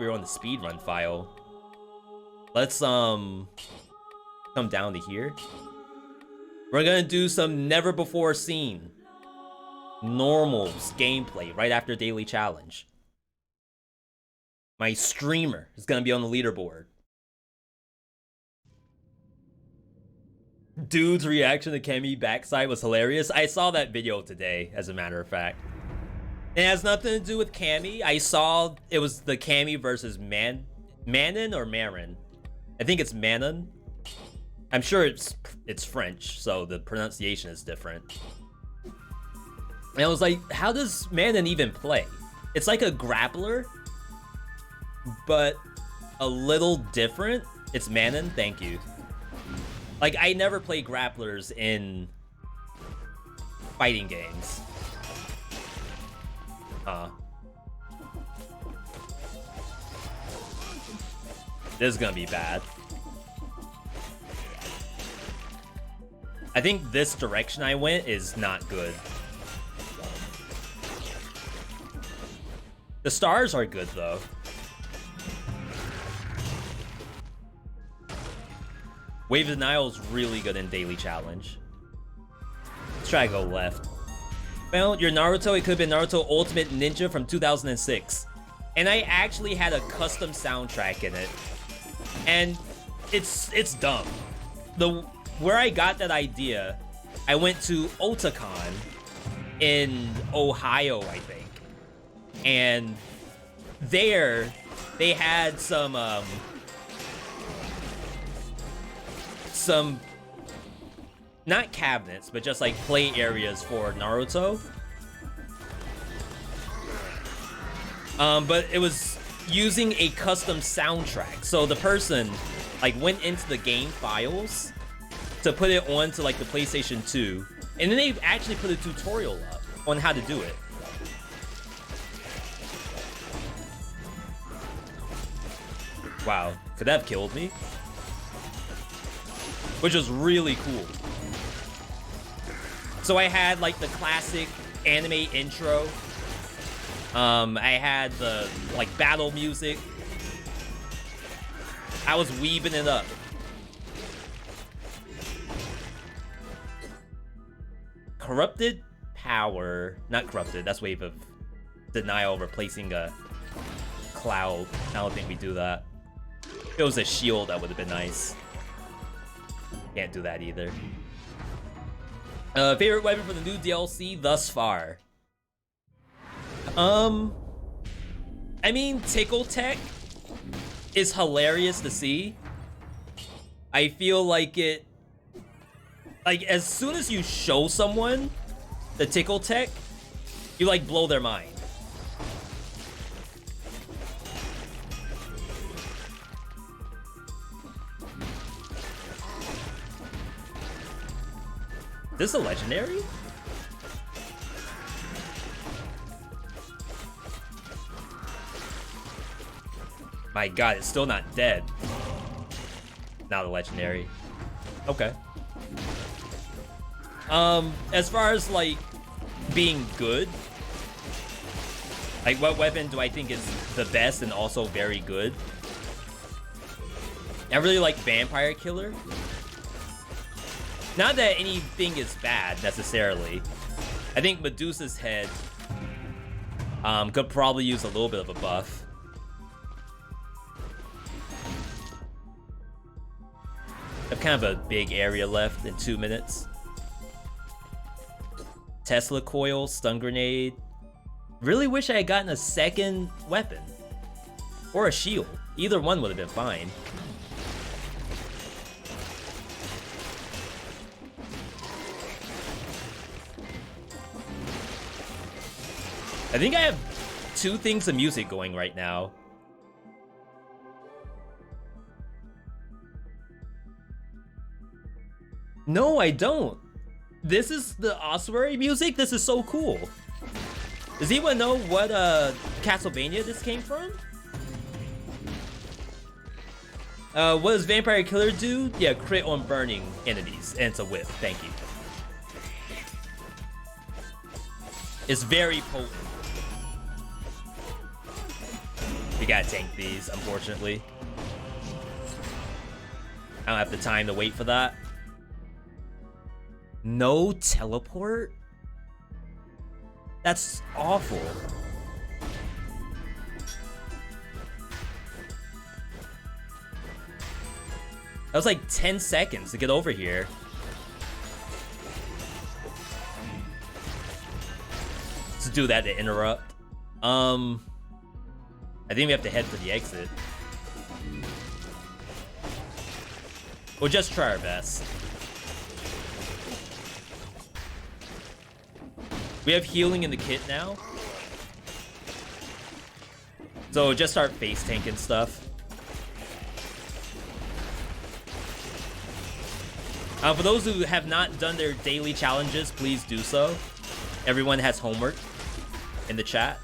we were on the speedrun file. Let's come down to here. We're gonna do some never before seen normals gameplay right after daily challenge. My streamer is gonna be on the leaderboard. Dude's reaction to Cammy backside was hilarious. I saw that video today, as a matter of fact. It has nothing to do with Cammy. I saw it was the Cammy versus Manon or Marin. I think it's Manon. I'm sure it's French, so the pronunciation is different. And I was like, how does Manon even play? It's like a grappler, but a little different. It's Manon, thank you. Like, I never play grapplers in fighting games. This is gonna be bad. I think this direction I went is not good. The stars are good, though. Wave of Denial is really good in Daily Challenge. Let's try to go left. Well, your Naruto, it could have been Naruto Ultimate Ninja from 2006. And I actually had a custom soundtrack in it. And it's dumb. Where I got that idea, I went to Otakon in Ohio, I think. And there, they had some not cabinets, but just like play areas for Naruto. But it was using a custom soundtrack. So the person like went into the game files to put it onto like the PlayStation 2, and then they actually put a tutorial up on how to do it. Wow, could that have killed me? Which was really cool. So I had like the classic anime intro. I had the like battle music. I was weaving it up. Corrupted power, not corrupted, that's Wave of Denial replacing a cloud. I don't think we do that. If it was a shield, that would have been nice. Can't do that either. Favorite weapon for the new DLC thus far? I mean, Tickle Tech is hilarious to see. I feel like it, like as soon as you show someone the Tickle Tech, you like blow their mind. Is this a legendary? My god, it's still not dead. Not a legendary. Okay. As far as like being good, like what weapon do I think is the best and also very good? I really like Vampire Killer. Not that anything is bad, necessarily. I think Medusa's head could probably use a little bit of a buff. I have kind of a big area left in 2 minutes. Tesla Coil, Stun Grenade. Really wish I had gotten a second weapon. Or a shield. Either one would have been fine. I think I have 2 things of music going right now. No, I don't. This is the ossuary music? This is so cool. Does anyone know what Castlevania this came from? What does Vampire Killer do? Yeah, crit on burning enemies, and it's a whip. Thank you. It's very potent. We gotta tank these, unfortunately. I don't have the time to wait for that. No teleport? That's awful. That was like 10 seconds to get over here. Let's do that to interrupt. I think we have to head for the exit. We'll just try our best. We have healing in the kit now. So just start face tanking stuff. For those who have not done their daily challenges, please do so. Everyone has homework in the chat.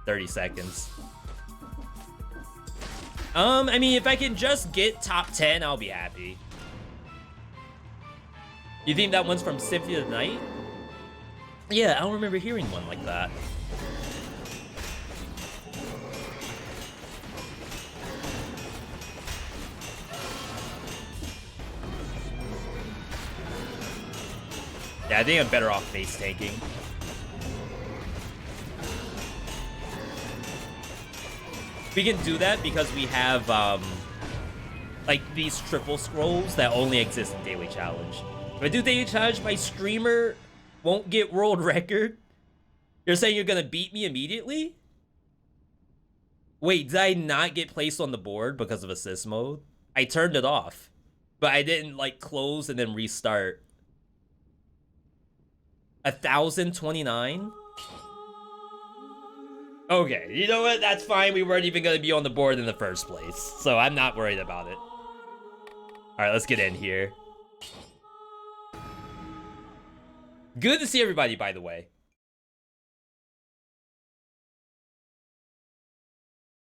"30 seconds. I mean, if I can just get top 10, I'll be happy. You think that one's from Symphony of the Night? Yeah, I don't remember hearing one like that. Yeah, I think I'm better off face tanking. We can do that because we have, like, these triple scrolls that only exist in Daily Challenge. If I do Daily Challenge, my streamer won't get world record? You're saying you're gonna beat me immediately? Wait, did I not get placed on the board because of assist mode? I turned it off, but I didn't, like, close and then restart. 1,029? Okay, you know what? That's fine. We weren't even going to be on the board in the first place, so I'm not worried about it. All right, let's get in here. Good to see everybody, by the way.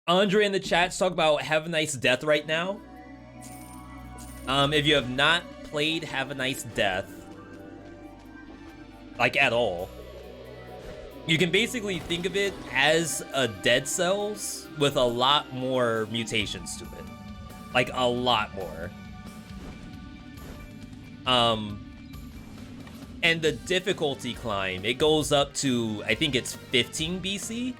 Andre in the chat's talking about Have a Nice Death right now. If you have not played Have a Nice Death, like at all, you can basically think of it as a Dead Cells with a lot more mutations to it. Like, a lot more. And the difficulty climb, it goes up to, I think it's 15 BC?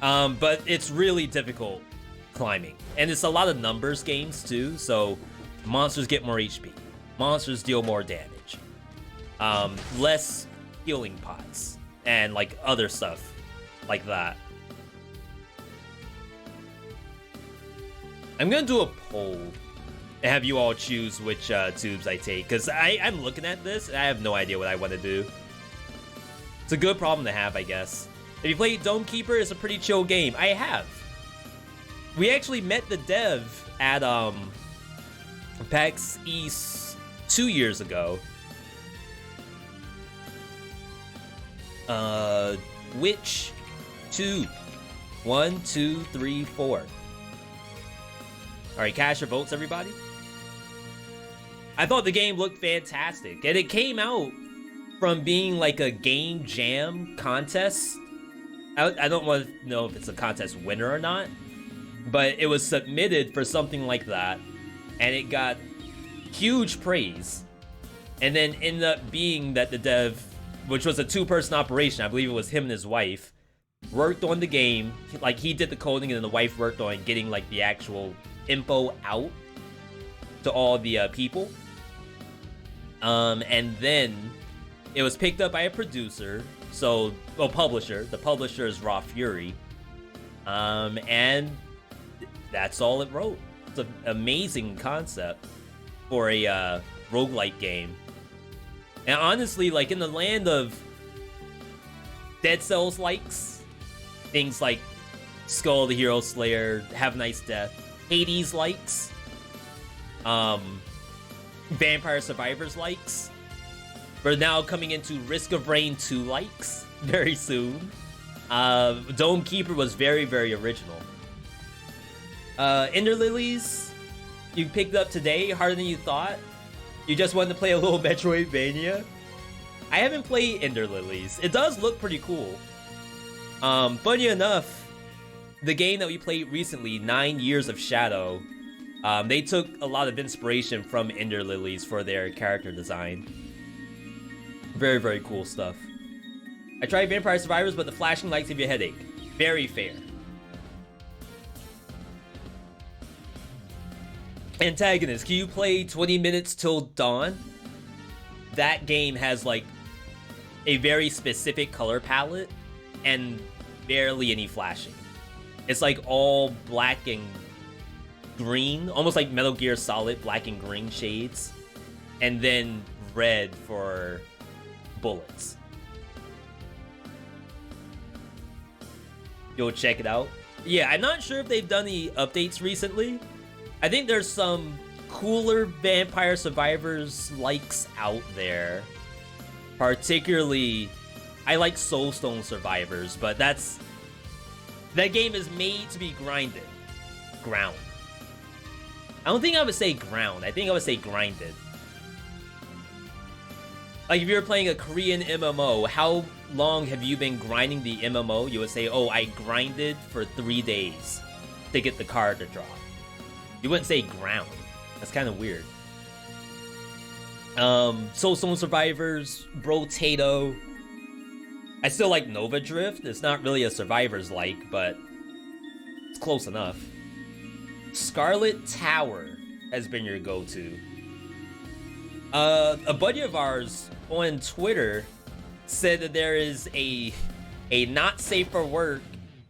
But it's really difficult climbing. And it's a lot of numbers games too, so monsters get more HP. Monsters deal more damage. Less healing pots. And like other stuff like that. I'm gonna do a poll and have you all choose which tubes I take, because I'm looking at this and I have no idea what I want to do. It's a good problem to have, I guess. If you played Dome Keeper, it's a pretty chill game. I have. We actually met the dev at PAX East 2 years ago. Which tube? 1, 2, 3, 4. Alright, cast your votes, everybody. I thought the game looked fantastic, and it came out from being like a game jam contest. I don't want to know if it's a contest winner or not, but it was submitted for something like that, and it got huge praise. And then ended up being that the dev, which was a two-person operation, I believe it was him and his wife, worked on the game. Like, he did the coding, and then the wife worked on getting like the actual info out to all the people. And then it was picked up by a producer, publisher. The publisher is Raw Fury. And that's all it wrote. It's an amazing concept for a roguelike game. And honestly, like, in the land of Dead Cells likes, things like Skull the Hero Slayer, Have a Nice Death, Hades likes, Vampire Survivors likes, we're now coming into Risk of Rain 2 likes very soon. Dome Keeper was very, very original. Ender Lilies, you picked up today, harder than you thought. You just wanted to play a little Metroidvania. I haven't played Ender Lilies. It does look pretty cool. Funny enough, the game that we played recently, 9 Years of Shadow, they took a lot of inspiration from Ender Lilies for their character design. Very, very cool stuff. I tried Vampire Survivors, but the flashing lights give you a headache. Very fair. Antagonist, can you play 20 minutes till dawn? That game has like a very specific color palette and barely any flashing. It's like all black and green, almost like Metal Gear Solid black and green shades, and then red for bullets. You'll check it out. Yeah, I'm not sure if they've done any updates recently. I think there's some cooler Vampire Survivors likes out there. Particularly, I like Soulstone Survivors, but that game is made to be grinded. Ground. I don't think I would say ground. I think I would say grinded. Like if you're playing a Korean MMO, how long have you been grinding the MMO? You would say, oh, I grinded for 3 days to get the card to drop. You wouldn't say ground. That's kind of weird. Soulstone Survivors, Brotato. I still like Nova Drift. It's not really a Survivors like, but it's close enough. Scarlet Tower has been your go-to. A buddy of ours on Twitter said that there is a not safe for work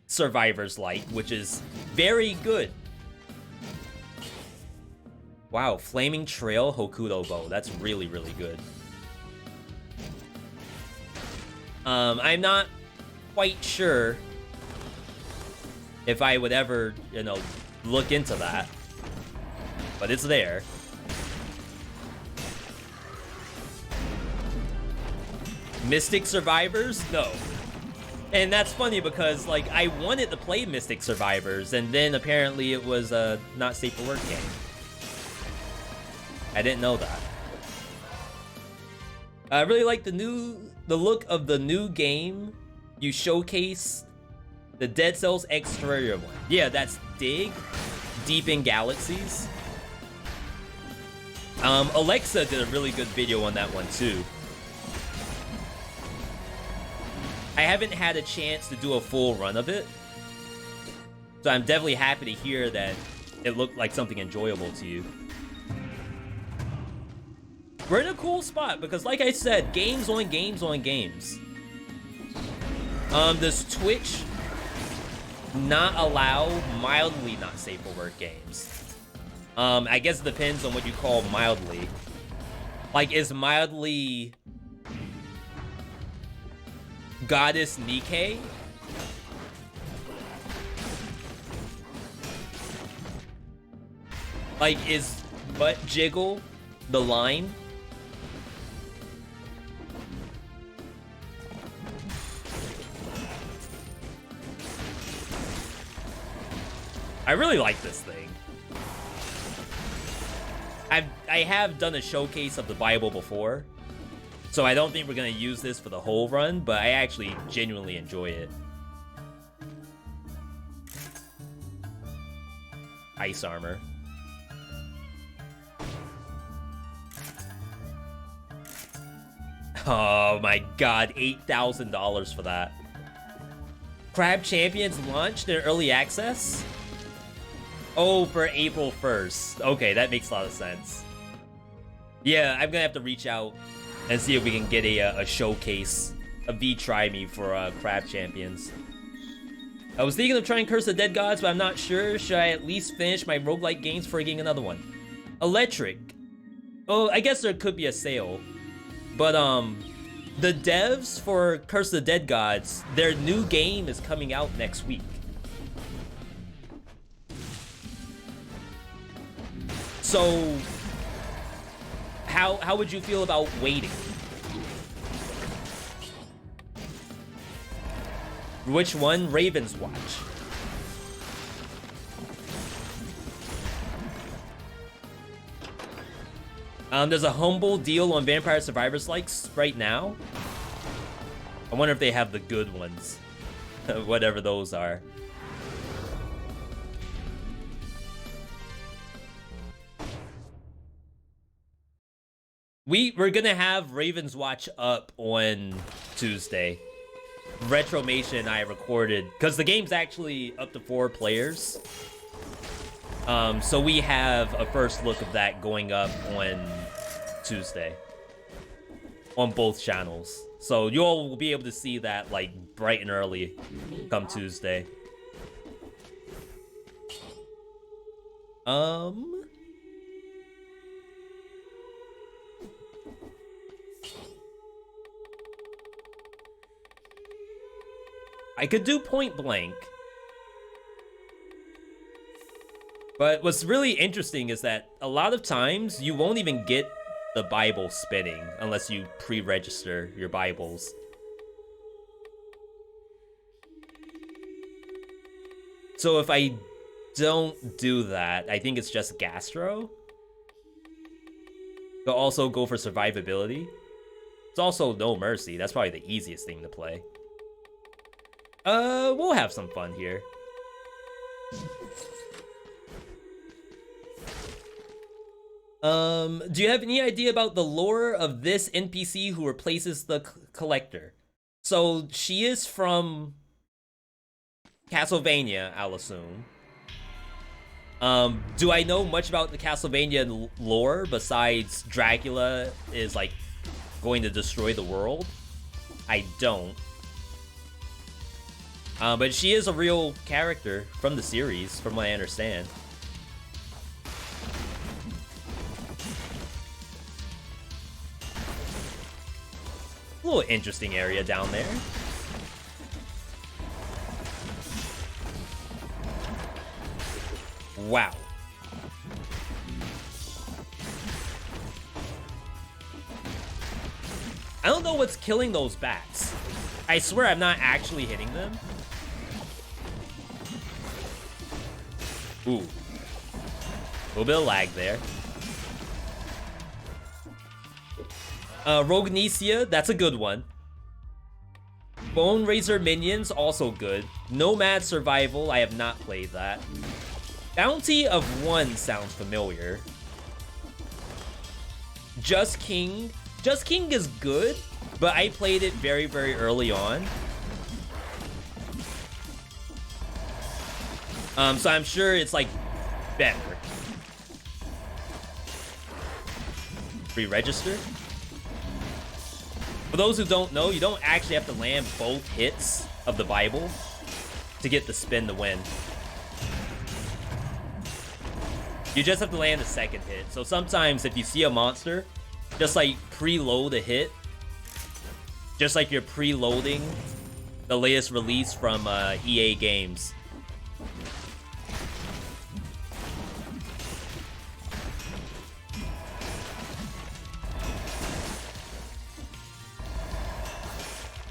Survivors like, which is very good. Wow, Flaming Trail Hokuto Bow. That's really, really good. I'm not quite sure if I would ever, look into that. But it's there. Mystic Survivors? No. And that's funny because, like, I wanted to play Mystic Survivors, and then apparently it was a not safe for work game. I didn't know that. I really like the look of the new game. You showcase the Dead Cells exterior one. Yeah, that's Dig, Deep in Galaxies. Alexa did a really good video on that one too. I haven't had a chance to do a full run of it, so I'm definitely happy to hear that it looked like something enjoyable to you. We're in a cool spot because, like I said, games on games on games. Does Twitch not allow mildly not safe for work games? I guess it depends on what you call mildly. Like, is mildly Goddess Nikkei? Like, is butt jiggle the line? I really like this thing. I have done a showcase of the Bible before, so I don't think we're gonna use this for the whole run, but I actually genuinely enjoy it. Ice armor. Oh my god, $8,000 for that. Crab Champions launched in early access? Oh, for April 1st. Okay, that makes a lot of sense. Yeah, I'm gonna have to reach out and see if we can get a showcase, a V-Try Me for Crab Champions. I was thinking of trying Curse of the Dead Gods, but I'm not sure. Should I at least finish my roguelike games before getting another one? Electric. Oh, I guess there could be a sale. But, the devs for Curse of the Dead Gods, their new game is coming out next week. So, how would you feel about waiting? Which one? Raven's Watch. There's a humble deal on Vampire Survivors likes right now. I wonder if they have the good ones. Whatever those are. We're gonna have Ravens Watch up on Tuesday. Retromation and I recorded, because the game's actually up to 4 players. So we have a first look of that going up on Tuesday. On both channels. So you all will be able to see that like bright and early come Tuesday. I could do point blank. But what's really interesting is that a lot of times you won't even get the Bible spinning unless you pre-register your Bibles. So if I don't do that, I think it's just Gastro. But also go for survivability. It's also No Mercy. That's probably the easiest thing to play. We'll have some fun here. Do you have any idea about the lore of this NPC who replaces the collector? So she is from Castlevania, I'll assume. Do I know much about the Castlevania lore besides Dracula is like going to destroy the world? I don't. But she is a real character from the series, from what I understand. A little interesting area down there. Wow. I don't know what's killing those bats. I swear I'm not actually hitting them. Ooh. A little bit of lag there. Rognesia, that's a good one. Bone Razor Minions, also good. Nomad Survival, I have not played that. Bounty of One sounds familiar. Just King. Just King is good, but I played it very, very early on. So I'm sure it's like better. Pre-register. For those who don't know, you don't actually have to land both hits of the Bible to get the spin to win. You just have to land the second hit. So sometimes if you see a monster, just like preload a hit, just like you're preloading the latest release from EA Games.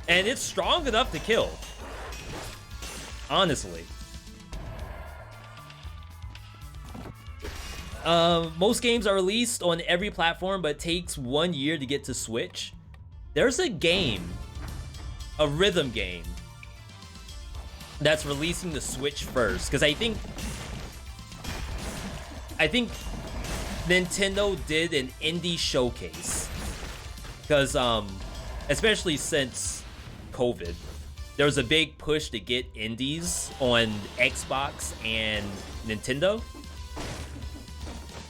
And it's strong enough to kill. Honestly. Most games are released on every platform, but it takes 1 year to get to Switch. There's a game, a rhythm game, that's releasing the Switch first. Because I think Nintendo did an indie showcase. Because, especially since COVID, there was a big push to get indies on Xbox and Nintendo.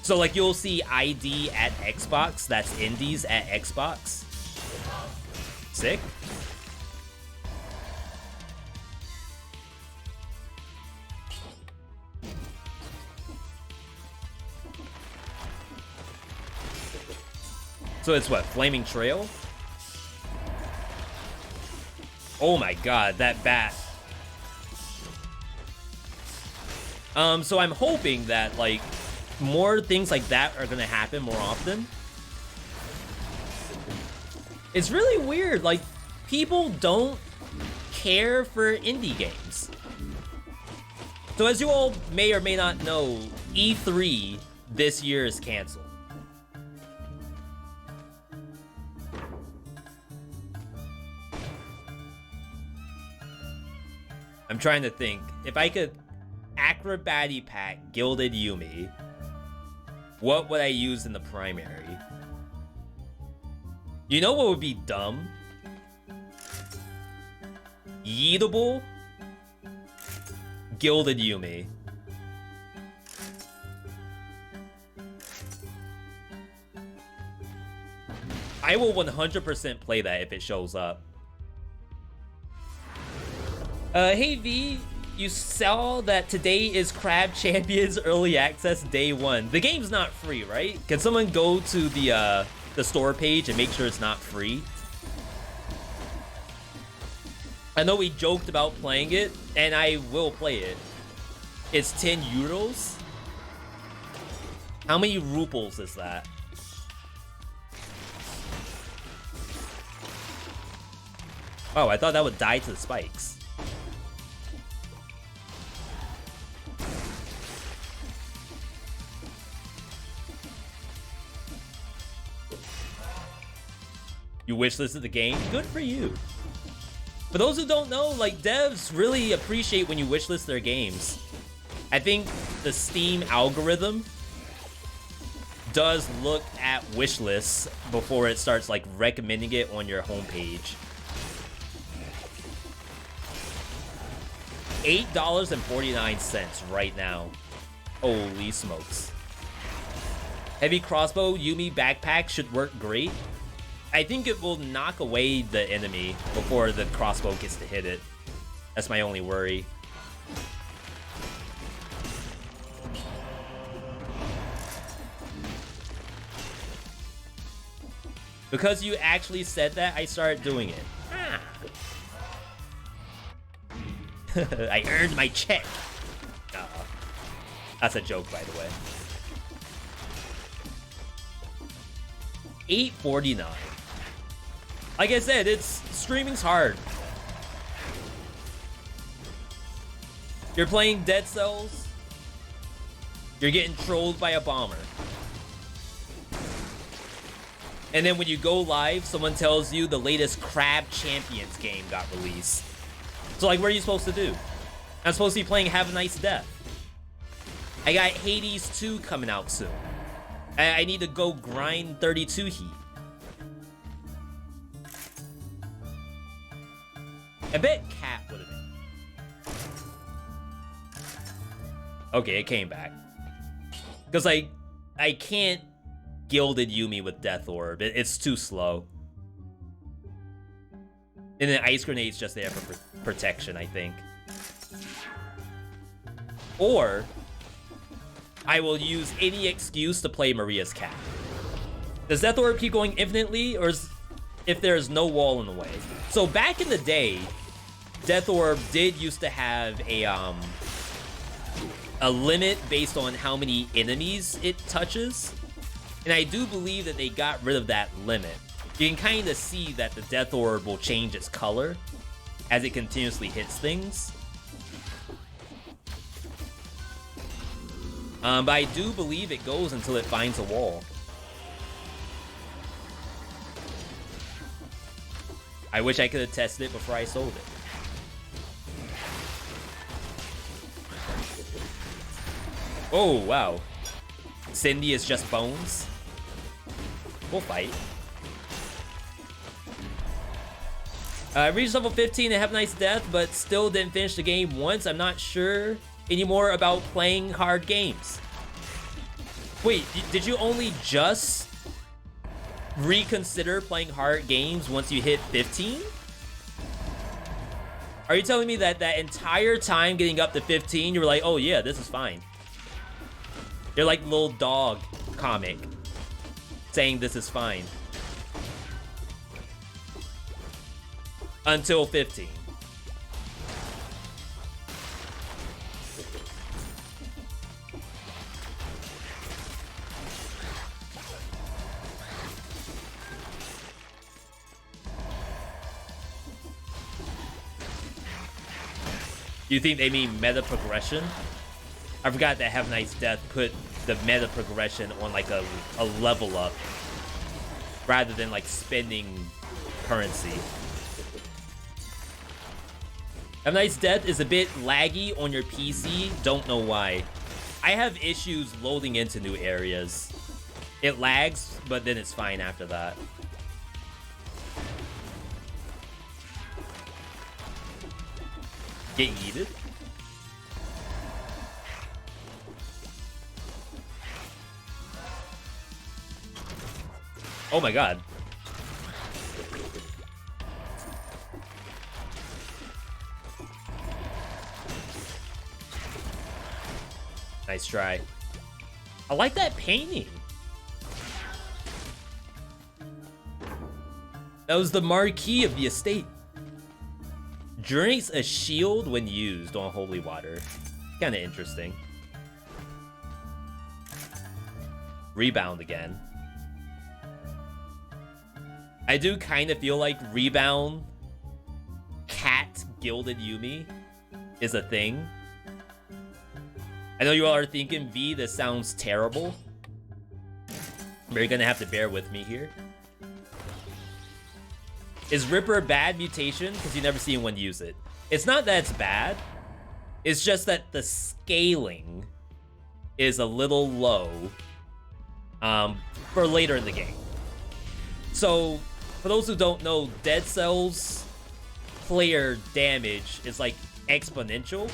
So like you'll see ID at Xbox, that's indies at Xbox. Sick. So it's what, Flaming Trail? Oh my god, that bat. So I'm hoping that, like, more things like that are gonna happen more often. It's really weird, like, people don't care for indie games. So as you all may or may not know, E3 this year is canceled. trying to think. If I could acrobatic pack Gilded Yumi, what would I use in the primary? You know what would be dumb? Yeetable Gilded Yumi. I will 100% play that if it shows up. Hey V, you saw that today is Crab Champions Early Access Day 1. The game's not free, right? Can someone go to the store page and make sure it's not free? I know we joked about playing it, and I will play it. It's 10 euros? How many ruples is that? Oh, I thought that would die to the spikes. You wishlisted the game? Good for you. For those who don't know, like, devs really appreciate when you wishlist their games. I think the Steam algorithm does look at wishlists before it starts, like, recommending it on your homepage. $8.49 right now. Holy smokes. Heavy crossbow Yumi backpack should work great. I think it will knock away the enemy before the crossbow gets to hit it. That's my only worry. Because you actually said that, I started doing it. I earned my check. That's a joke, by the way. $8.49. Like I said, streaming's hard. You're playing Dead Cells. You're getting trolled by a bomber. And then when you go live, someone tells you the latest Crab Champions game got released. So, like, what are you supposed to do? I'm supposed to be playing Have a Nice Death. I got Hades 2 coming out soon. I need to go grind 32 heat. I bet Cat would have been. Okay, it came back. Because I can't Gilded Yumi with Death Orb. It's too slow. And then Ice Grenade's just there for protection, I think. Or I will use any excuse to play Maria's Cat. Does Death Orb keep going infinitely, or if there's no wall in the way? So back in the day, Death Orb did used to have a limit based on how many enemies it touches. And I do believe that they got rid of that limit. You can kind of see that the Death Orb will change its color as it continuously hits things. But I do believe it goes until it finds a wall. I wish I could have tested it before I sold it. Oh, wow. Cindy is just bones. We'll fight. I reached level 15 and Have a Nice Death, but still didn't finish the game once. I'm not sure anymore about playing hard games. Wait, did you only just reconsider playing hard games once you hit 15? Are you telling me that that entire time getting up to 15, you were like, oh yeah, this is fine? You're like little dog comic saying this is fine. Until 15. Do you think they mean meta progression? I forgot that Have a Nice Death put the meta progression on like a level up rather than like spending currency. Have Night's Death is a bit laggy on your PC. Don't know why. I have issues loading into new areas. It lags, but then it's fine after that. Get yeeted? Oh my god. Nice try. I like that painting. That was the marquee of the estate. Drinks a shield when used on holy water. Kind of interesting. Rebound again. I do kind of feel like rebound cat gilded Yumi is a thing. I know you all are thinking, V, this sounds terrible. But you're gonna have to bear with me here. Is Ripper a bad mutation? Because you never seen one use it. It's not that it's bad. It's just that the scaling is a little low for later in the game. So, for those who don't know, Dead Cells player damage is like exponential.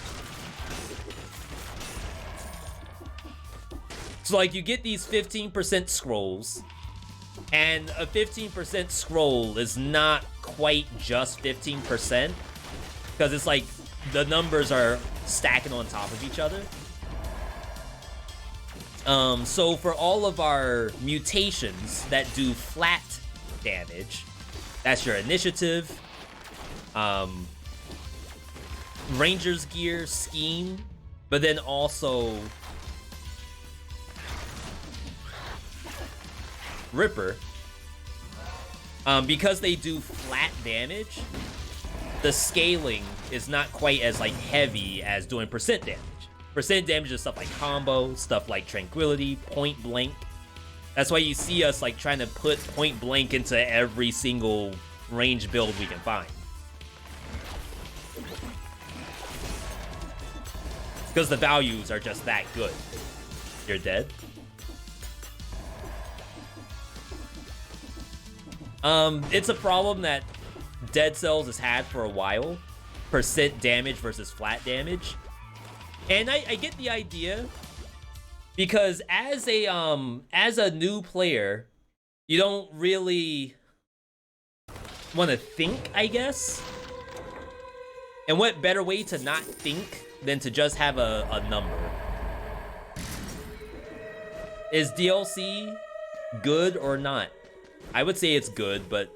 So like you get these 15% scrolls, and a 15% scroll is not quite just 15%, because it's like the numbers are stacking on top of each other. So for all of our mutations that do flat damage, that's your initiative, Ranger's gear, scheme, but then also Ripper, because they do flat damage, the scaling is not quite as like heavy as doing percent damage. Percent damage is stuff like combo, stuff like tranquility, point blank. That's why you see us like trying to put point blank into every single range build we can find. Because the values are just that good. You're dead. It's a problem that Dead Cells has had for a while. Percent damage versus flat damage. And I get the idea, because as a new player, you don't really want to think, I guess. And what better way to not think than to just have a number? Is DLC good or not? I would say it's good, but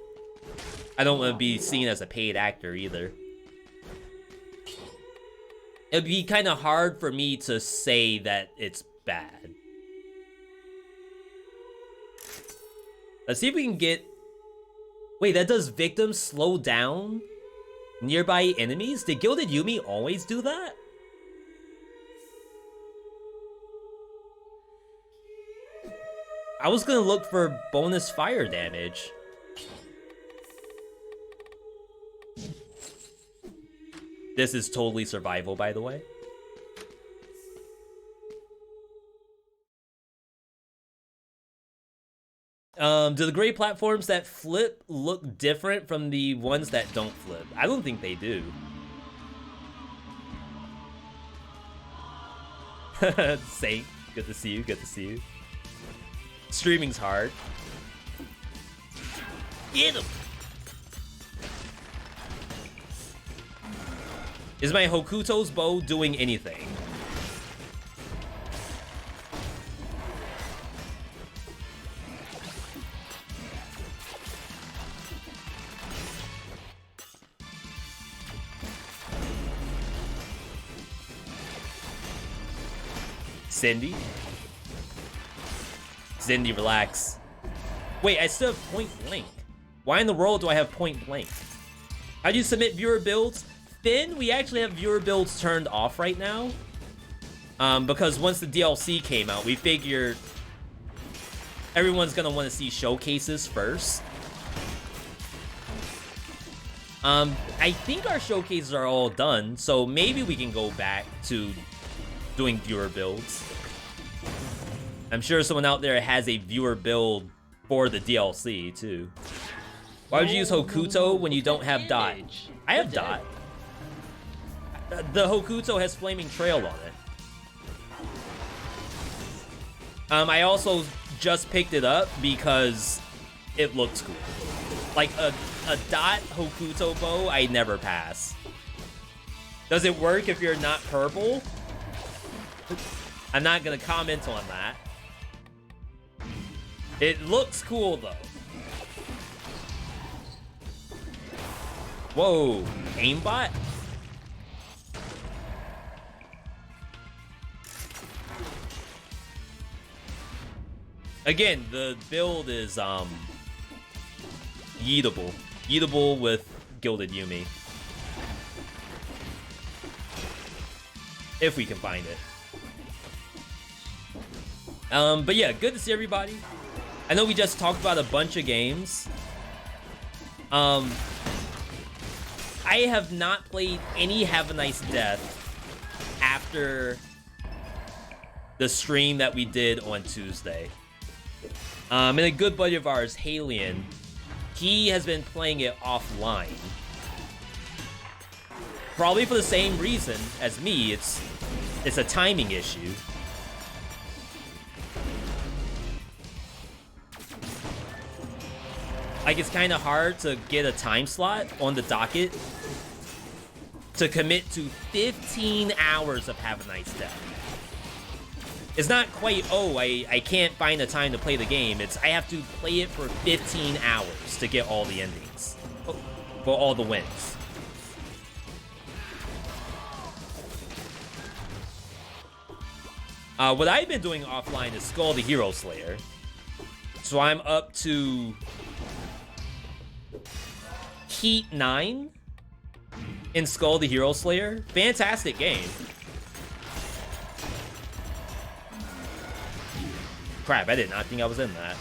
I don't want to be seen as a paid actor either. It'd be kind of hard for me to say that it's bad. Let's see if we can get... Wait, that does victims slow down nearby enemies? Did Gilded Yumi always do that? I was gonna look for bonus fire damage. This is totally survival, by the way. Do the gray platforms that flip look different from the ones that don't flip? I don't think they do. Saint, good to see you, good to see you. Streaming's hard. Get him! Is my Hokuto's bow doing anything? Cindy? Cindy, relax. Wait, I still have point blank. Why in the world do I have point blank? How do you submit viewer builds? Finn, we actually have viewer builds turned off right now. Because once the DLC came out, we figured everyone's gonna want to see showcases first. I think our showcases are all done, so maybe we can go back to doing viewer builds. I'm sure someone out there has a viewer build for the DLC, too. Why would you use Hokuto when you don't have Dot? I have Dot. The Hokuto has Flaming Trail on it. I also just picked it up because it looks cool. Like, a Dot Hokuto bow, I never pass. Does it work if you're not purple? I'm not gonna comment on that. It looks cool, though. Whoa, aimbot? Again, the build is, yeetable. Yeetable with Gilded Yumi. If we can find it. But yeah, good to see everybody. I know we just talked about a bunch of games. I have not played any Have a Nice Death after the stream that we did on Tuesday. And a good buddy of ours, Halion, he has been playing it offline. Probably for the same reason as me, it's a timing issue. Like, it's kind of hard to get a time slot on the docket to commit to 15 hours of Have a Nice Death. It's not quite, oh, I can't find the time to play the game. It's, I have to play it for 15 hours to get all the endings. For all the wins. What I've been doing offline is Skull the Hero Slayer. So I'm up to Heat 9 in Skull the Hero Slayer. Fantastic game. Crap, I did not think I was in that.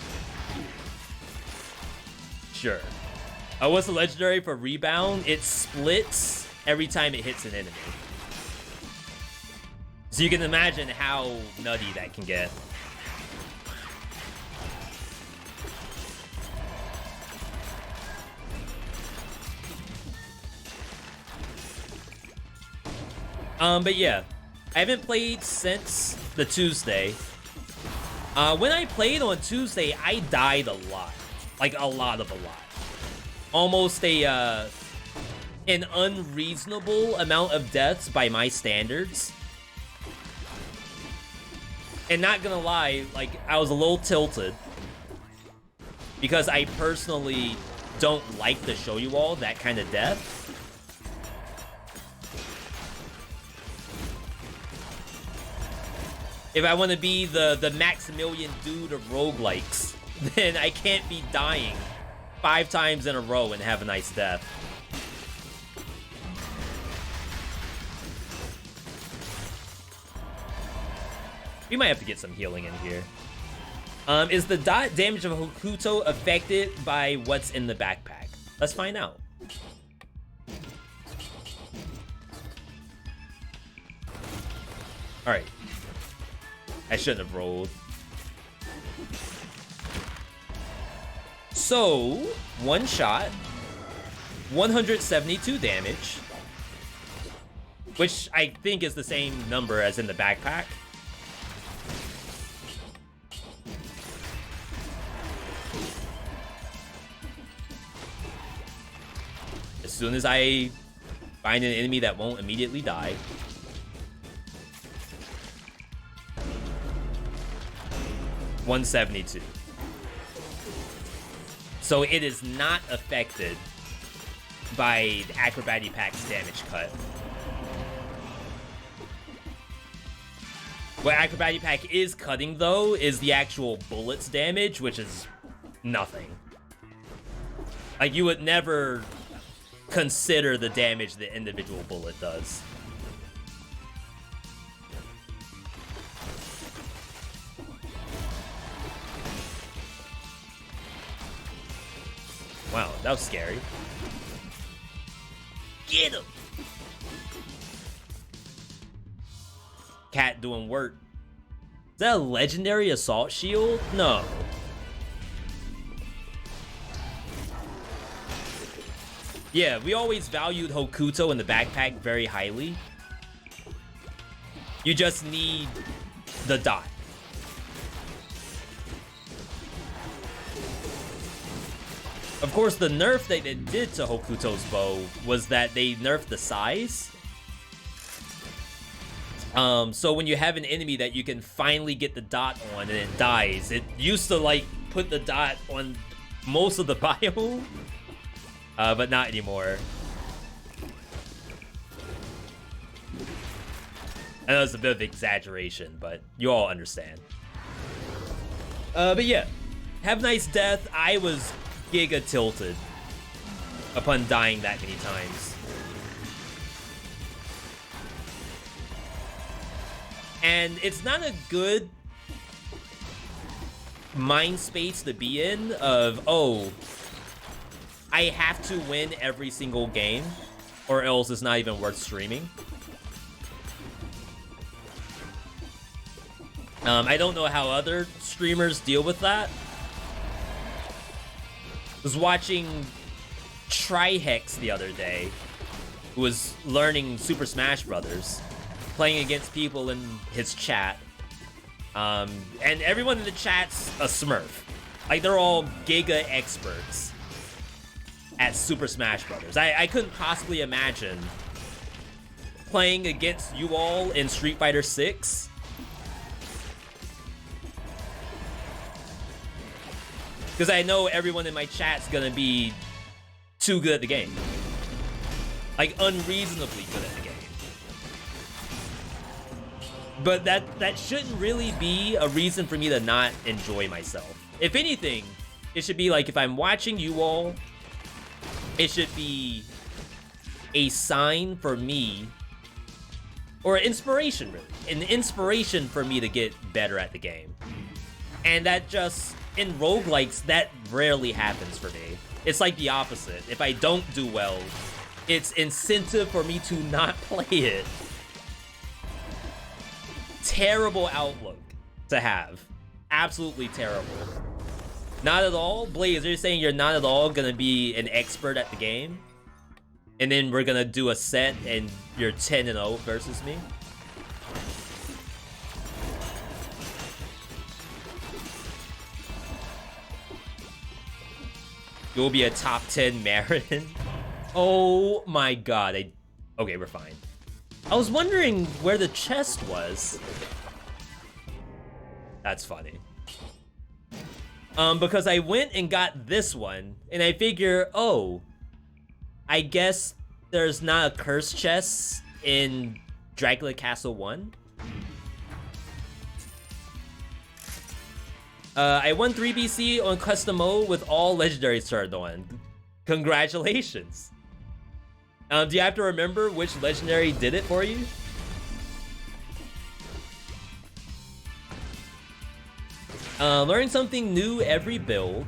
Sure. What's the legendary for Rebound? It splits every time it hits an enemy. So you can imagine how nutty that can get. But yeah, I haven't played since the Tuesday. When I played on Tuesday, I died a lot. Like, a lot. Almost an unreasonable amount of deaths by my standards. And not gonna lie, like, I was a little tilted. Because I personally don't like to show you all that kind of death. If I want to be the Maximilian dude of roguelikes, then I can't be dying 5 times in a row and Have a Nice Death. We might have to get some healing in here. Is the dot damage of Hokuto affected by what's in the backpack? Let's find out. Alright. I shouldn't have rolled. So, one shot, 172 damage, which I think is the same number as in the backpack. As soon as I find an enemy that won't immediately die. $172. So it is not affected by the Acrobatic Pack's damage cut. What Acrobatic Pack is cutting, though, is the actual bullets damage, which is nothing. Like, you would never consider the damage the individual bullet does. Wow, that was scary. Get him! Cat doing work. Is that a legendary assault shield? No. Yeah, we always valued Hokuto in the backpack very highly. You just need the dot. Of course, the nerf that they did to Hokuto's bow was that they nerfed the size. So when you have an enemy that you can finally get the dot on and it dies, it used to like put the dot on most of the biome, but not anymore. I know it's a bit of exaggeration, but you all understand. But yeah, have a nice death. I was giga tilted upon dying that many times. And it's not a good mind space to be in of, oh, I have to win every single game or else it's not even worth streaming. I don't know how other streamers deal with that. I was watching Trihex the other day, who was learning Super Smash Brothers, playing against people in his chat. And everyone in the chat's a Smurf. Like, they're all giga experts at Super Smash Brothers. I couldn't possibly imagine playing against you all in Street Fighter 6. Because I know everyone in my chat's gonna be too good at the game. Like, unreasonably good at the game. But that shouldn't really be a reason for me to not enjoy myself. If anything, it should be like, if I'm watching you all, it should be a sign for me, or an inspiration really, an inspiration for me to get better at the game. And that just, in roguelikes, that rarely happens for me. It's like the opposite. If I don't do well, it's incentive for me to not play it. Terrible outlook to have. Absolutely terrible. Not at all? Blaze, you're saying you're not at all gonna be an expert at the game? And then we're gonna do a set and you're 10-0 versus me? You'll be a top 10 Marin? Oh my god. Okay, we're fine. I was wondering where the chest was. That's funny. Because I went and got this one, and I figure, oh, I guess there's not a curse chest in Dracula Castle 1. I won 3 BC on custom mode with all legendaries turned on. Congratulations. Do you have to remember which legendary did it for you? Learning something new every build.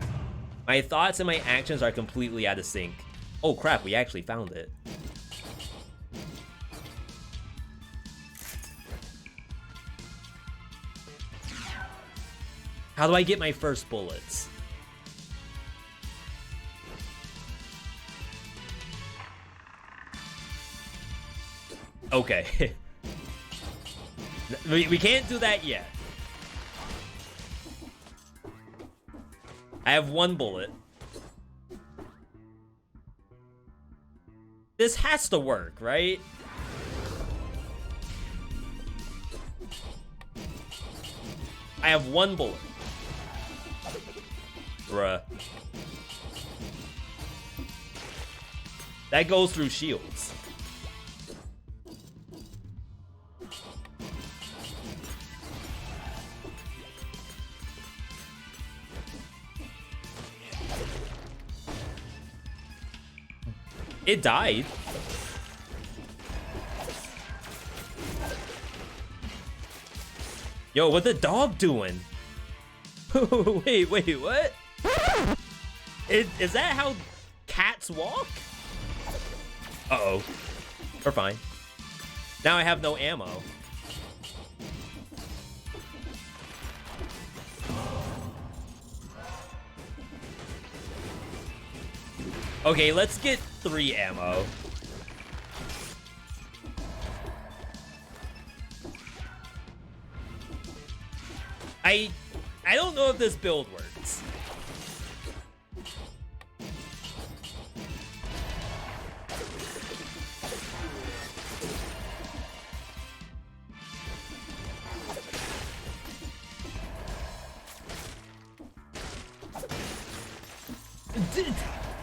My thoughts and my actions are completely out of sync. Oh crap, we actually found it. How do I get my first bullets? Okay. we can't do that yet. I have 1 bullet. This has to work, right? I have 1 bullet. Bruh. That goes through shields. It died. Yo, what the dog doing? wait, what? Is that how cats walk? Uh-oh. We're fine. Now I have no ammo. Okay, let's get 3 ammo. I don't know if this build works.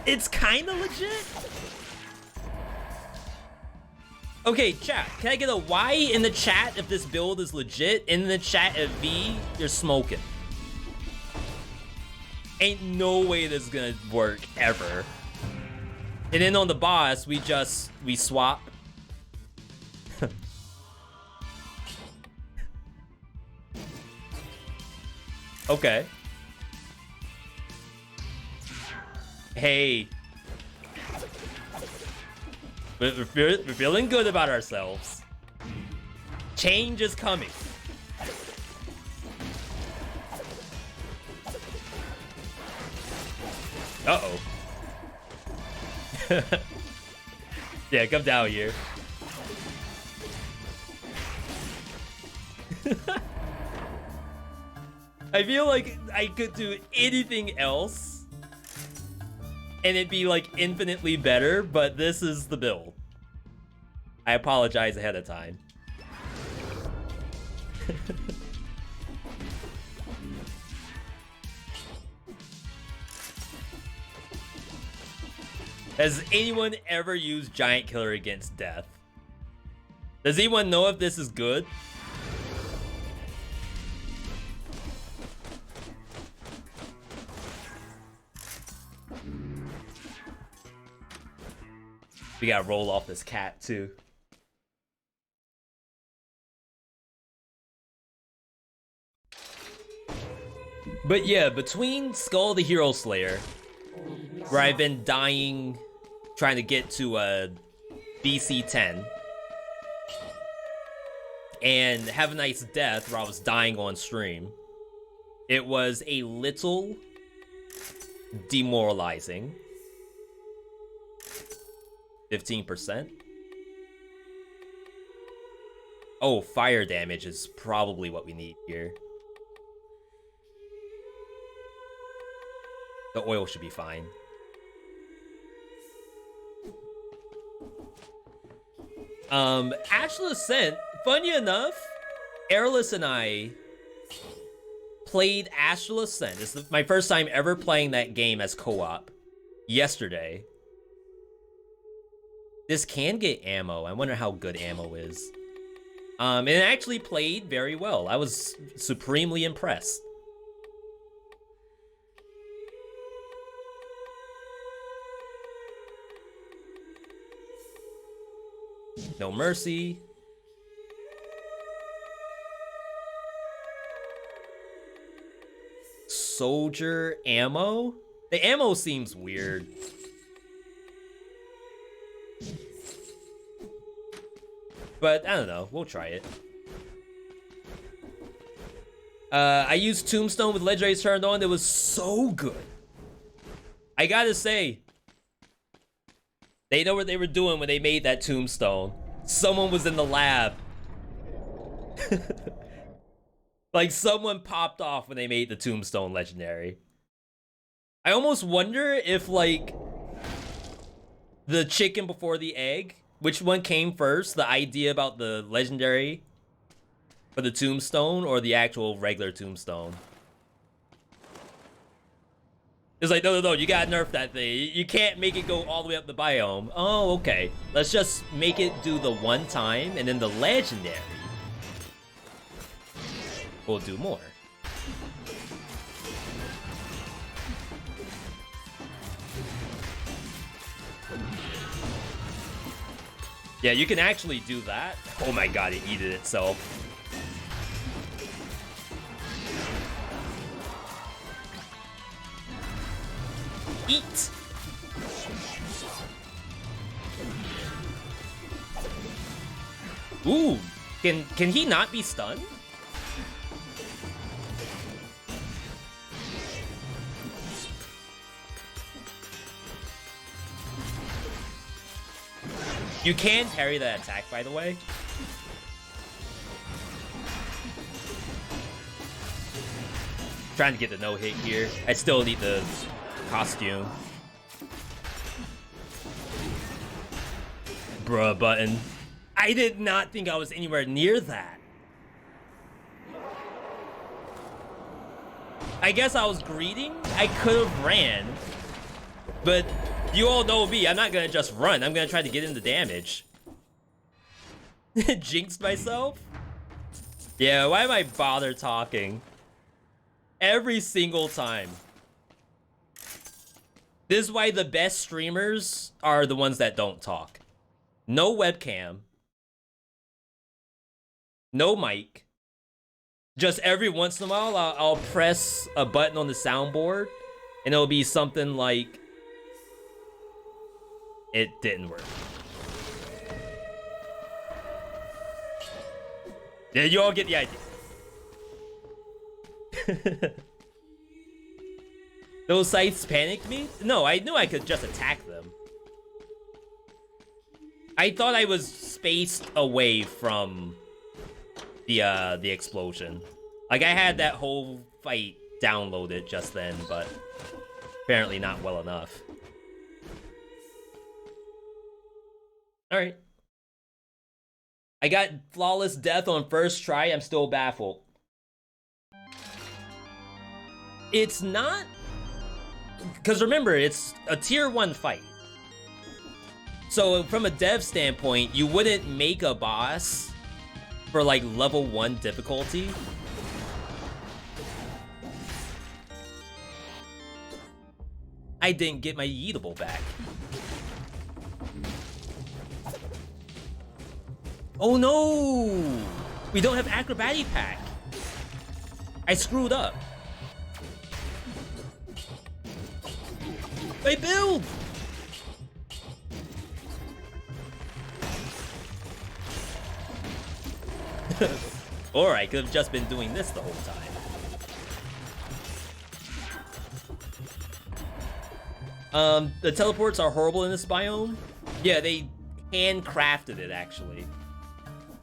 It's kind of legit. Okay, chat, can I get a Y in the chat if this build is legit? In the chat at V, you're smoking. Ain't no way this is gonna work ever. And then on the boss, we swap. Okay. Hey. We're feeling good about ourselves. Change is coming. Uh-oh. Yeah, come down here. I feel like I could do anything else and it'd be like infinitely better, but this is the build. I apologize ahead of time. Has anyone ever used Giant Killer against death? Does anyone know if this is good? We gotta roll off this cat too. But yeah, between Skull the Hero Slayer, where I've been dying trying to get to BC 10, and Have a Nice Death, where I was dying on stream, it was a little demoralizing. 15%. Oh, fire damage is probably what we need here. The oil should be fine. Ashla Ascent, funny enough, Airless and I played Ashla Ascent. This is my first time ever playing that game as co-op yesterday. This can get ammo. I wonder how good ammo is. And it actually played very well. I was supremely impressed. No mercy. Soldier ammo? The ammo seems weird. But I don't know, we'll try it. I used Tombstone with legendaries turned on. It was so good. I gotta say, they know what they were doing when they made that Tombstone. Someone was in the lab. Like, someone popped off when they made the Tombstone legendary. I almost wonder if, like, the chicken before the egg, which one came first? The idea about the legendary for the Tombstone or the actual regular Tombstone? It's like, no, you gotta nerf that thing. You can't make it go all the way up the biome. Oh, okay. Let's just make it do the one time, and then the legendary will do more. Yeah, you can actually do that. Oh my god, it eated itself. Eat! Ooh, can he not be stunned? You can parry that attack, by the way. Trying to get the no-hit here. I still need the costume. Bruh button. I did not think I was anywhere near that. I guess I was greeting. I could have ran. But you all know me. I'm not gonna just run. I'm gonna try to get into damage. Jinxed myself? Yeah, why am I bother talking? Every single time. This is why the best streamers are the ones that don't talk. No webcam. No mic. Just every once in a while, I'll press a button on the soundboard, and it'll be something like, it didn't work. Yeah, you all get the idea. Those sites panicked me? No, I knew I could just attack them. I thought I was spaced away from the explosion. Like, I had that whole fight downloaded just then, but apparently not well enough. Alright. I got flawless death on first try. I'm still baffled. It's not... Because remember, it's a tier 1 fight. So from a dev standpoint, you wouldn't make a boss for like level 1 difficulty. I didn't get my yeetable back. Oh no! We don't have acrobatic pack. I screwed up. They build! Or I could have just been doing this the whole time. The teleports are horrible in this biome. Yeah, they handcrafted it, actually.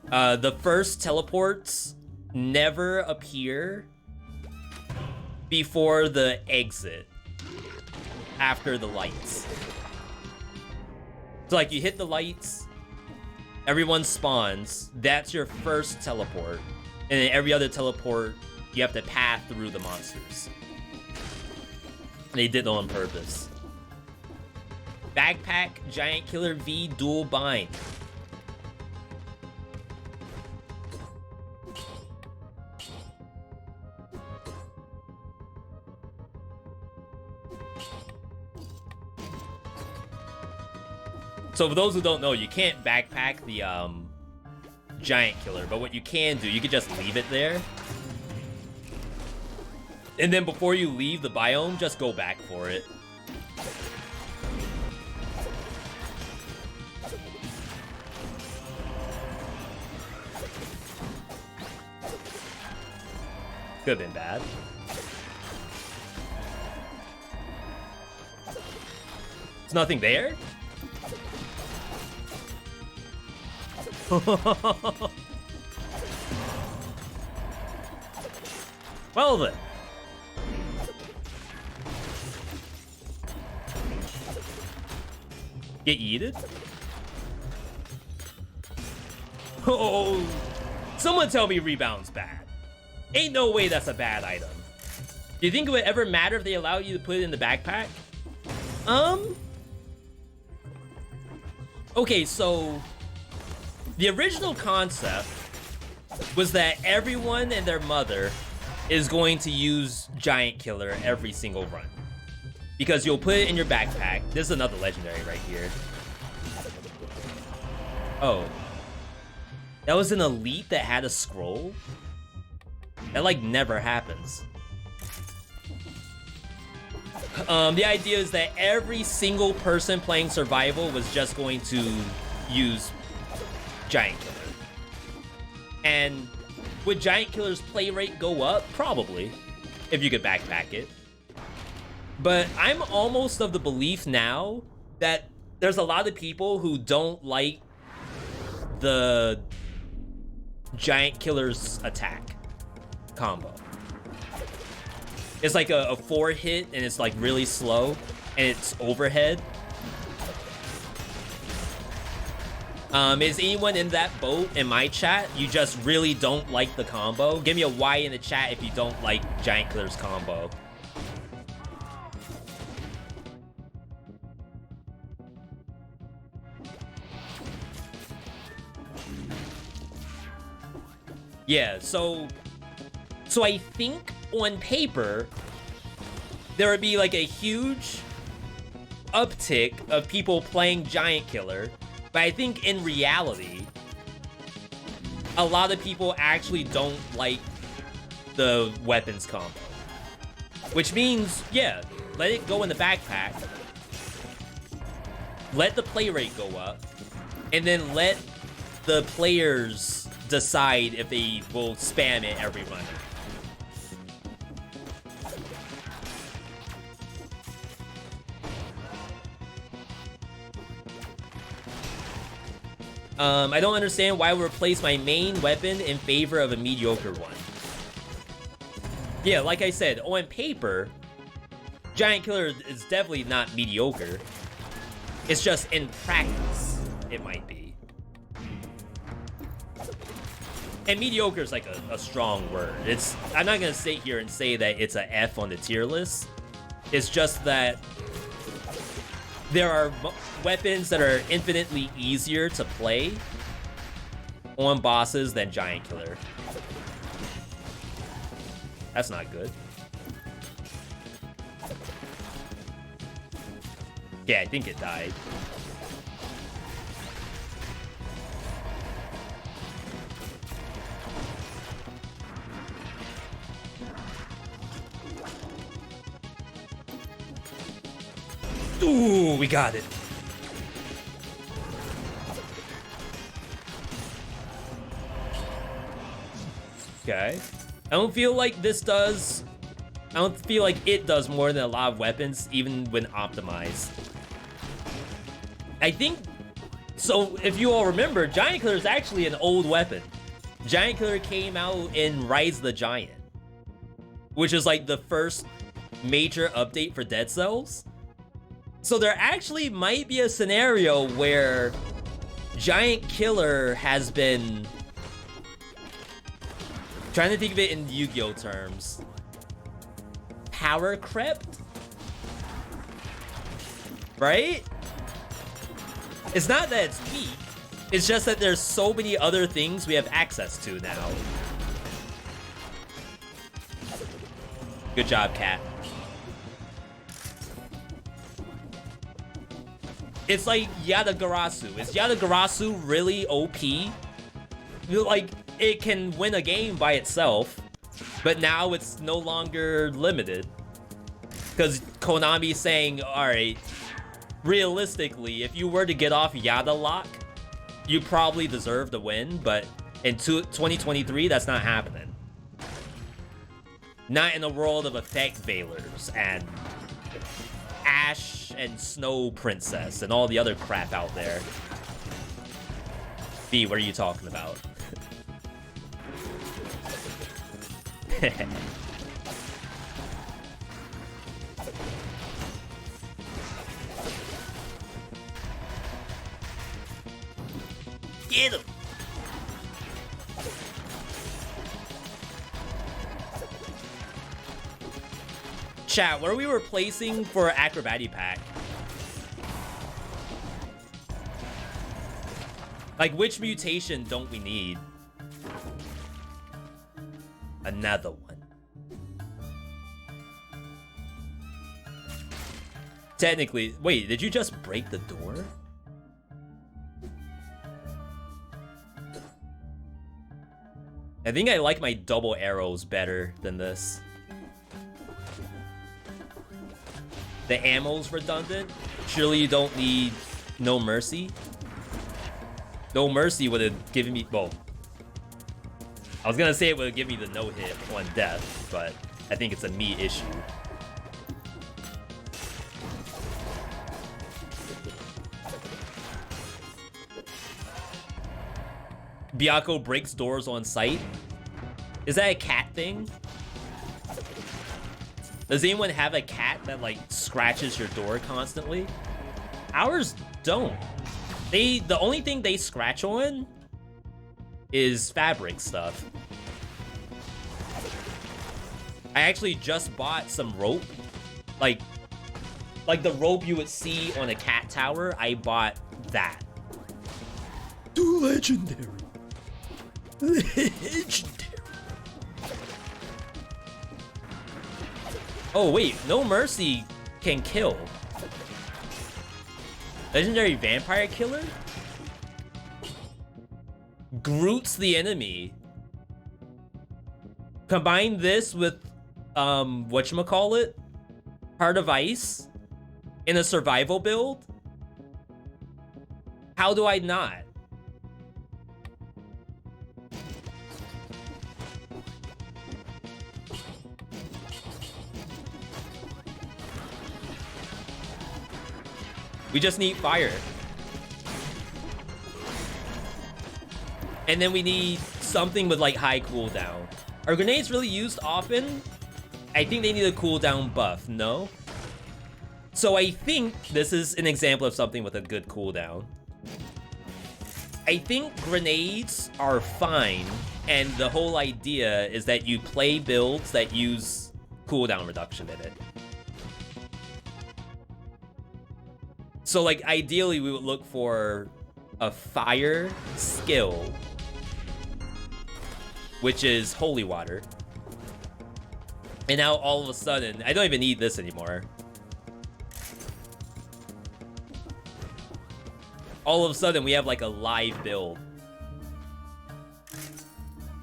The first teleports never appear before the exit. After the lights. So like you hit the lights, everyone spawns, that's your first teleport. And then every other teleport, you have to pass through the monsters. They did it on purpose. Backpack, Giant Killer V, dual bind. So for those who don't know, you can't backpack the Giant Killer, but what you can do, you can just leave it there. And then before you leave the biome, just go back for it. Could have been bad. There's nothing there? Well then. Get yeeted? Oh, someone tell me rebound's bad. Ain't no way that's a bad item. Do you think it would ever matter if they allowed you to put it in the backpack? Okay, so the original concept was that everyone and their mother is going to use Giant Killer every single run. Because you'll put it in your backpack. This is another legendary right here. Oh. That was an elite that had a scroll? That like never happens. The idea is that every single person playing survival was just going to use Giant Killer. And would Giant Killer's play rate go up? Probably, if you could backpack it. But I'm almost of the belief now that there's a lot of people who don't like the Giant Killer's attack combo. It's like a 4-hit and it's like really slow and it's overhead. Is anyone in that boat in my chat? You just really don't like the combo? Give me a Y in the chat if you don't like Giant Killer's combo. Yeah, so I think on paper there would be like a huge uptick of people playing Giant Killer, but I think in reality a lot of people actually don't like the weapons combo, which means, yeah, let it go in the backpack, let the play rate go up, and then let the players decide if they will spam it every run. I don't understand why I would replace my main weapon in favor of a mediocre one. Yeah, like I said, on paper, Giant Killer is definitely not mediocre. It's just in practice, it might be. And mediocre is like a strong word. I'm not gonna sit here and say that it's a F on the tier list. It's just that there are weapons that are infinitely easier to play on bosses than Giant Killer. That's not good. Yeah, I think it died. Ooh, we got it. Okay. I don't feel like it does more than a lot of weapons, even when optimized. I think, so if you all remember, Giant Killer is actually an old weapon. Giant Killer came out in Rise of the Giant, which is like the first major update for Dead Cells. So there actually might be a scenario where Giant Killer has been... trying to think of it in Yu-Gi-Oh terms. Power crept? Right? It's not that it's weak. It's just that there's so many other things we have access to now. Good job, Cat. It's like Yatagarasu. Is Yatagarasu really OP? Like, it can win a game by itself, but now it's no longer limited. Because Konami's saying, alright, realistically, if you were to get off Yada Lock, you probably deserve to win, but in 2023, that's not happening. Not in the world of Effect Veilers and Ash and Snow Princess and all the other crap out there. V, what are you talking about? Get him! Chat, what are we replacing for Acrobatic Pack? Like, which mutation don't we need? Another one. Technically, wait, did you just break the door? I think I like my double arrows better than this. The ammo's redundant? Surely you don't need No Mercy? No Mercy would have given me... well, I was gonna say it would give me the no-hit on death, but I think it's a me issue. Byakko breaks doors on sight. Is that a cat thing? Does anyone have a cat that like scratches your door constantly? Ours don't. The only thing they scratch on is fabric stuff. I actually just bought some rope. Like the rope you would see on a cat tower, I bought that. Too legendary. Legendary. Oh wait, No Mercy can kill. Legendary Vampire Killer? Groot's the enemy. Combine this with, whatchamacallit? Heart of Ice? In a survival build? How do I not? We just need fire. And then we need something with like high cooldown. Are grenades really used often? I think they need a cooldown buff, no? So I think this is an example of something with a good cooldown. I think grenades are fine, and the whole idea is that you play builds that use cooldown reduction in it. So like ideally we would look for a fire skill, which is holy water. And now all of a sudden, I don't even need this anymore. All of a sudden we have like a live build.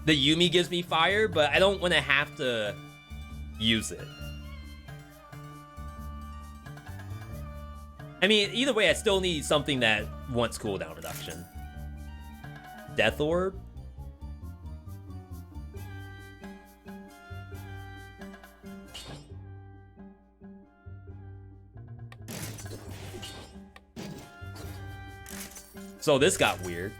The Yuumi gives me fire, but I don't want to have to use it. I mean, either way, I still need something that wants cooldown reduction. Death Orb? So this got weird.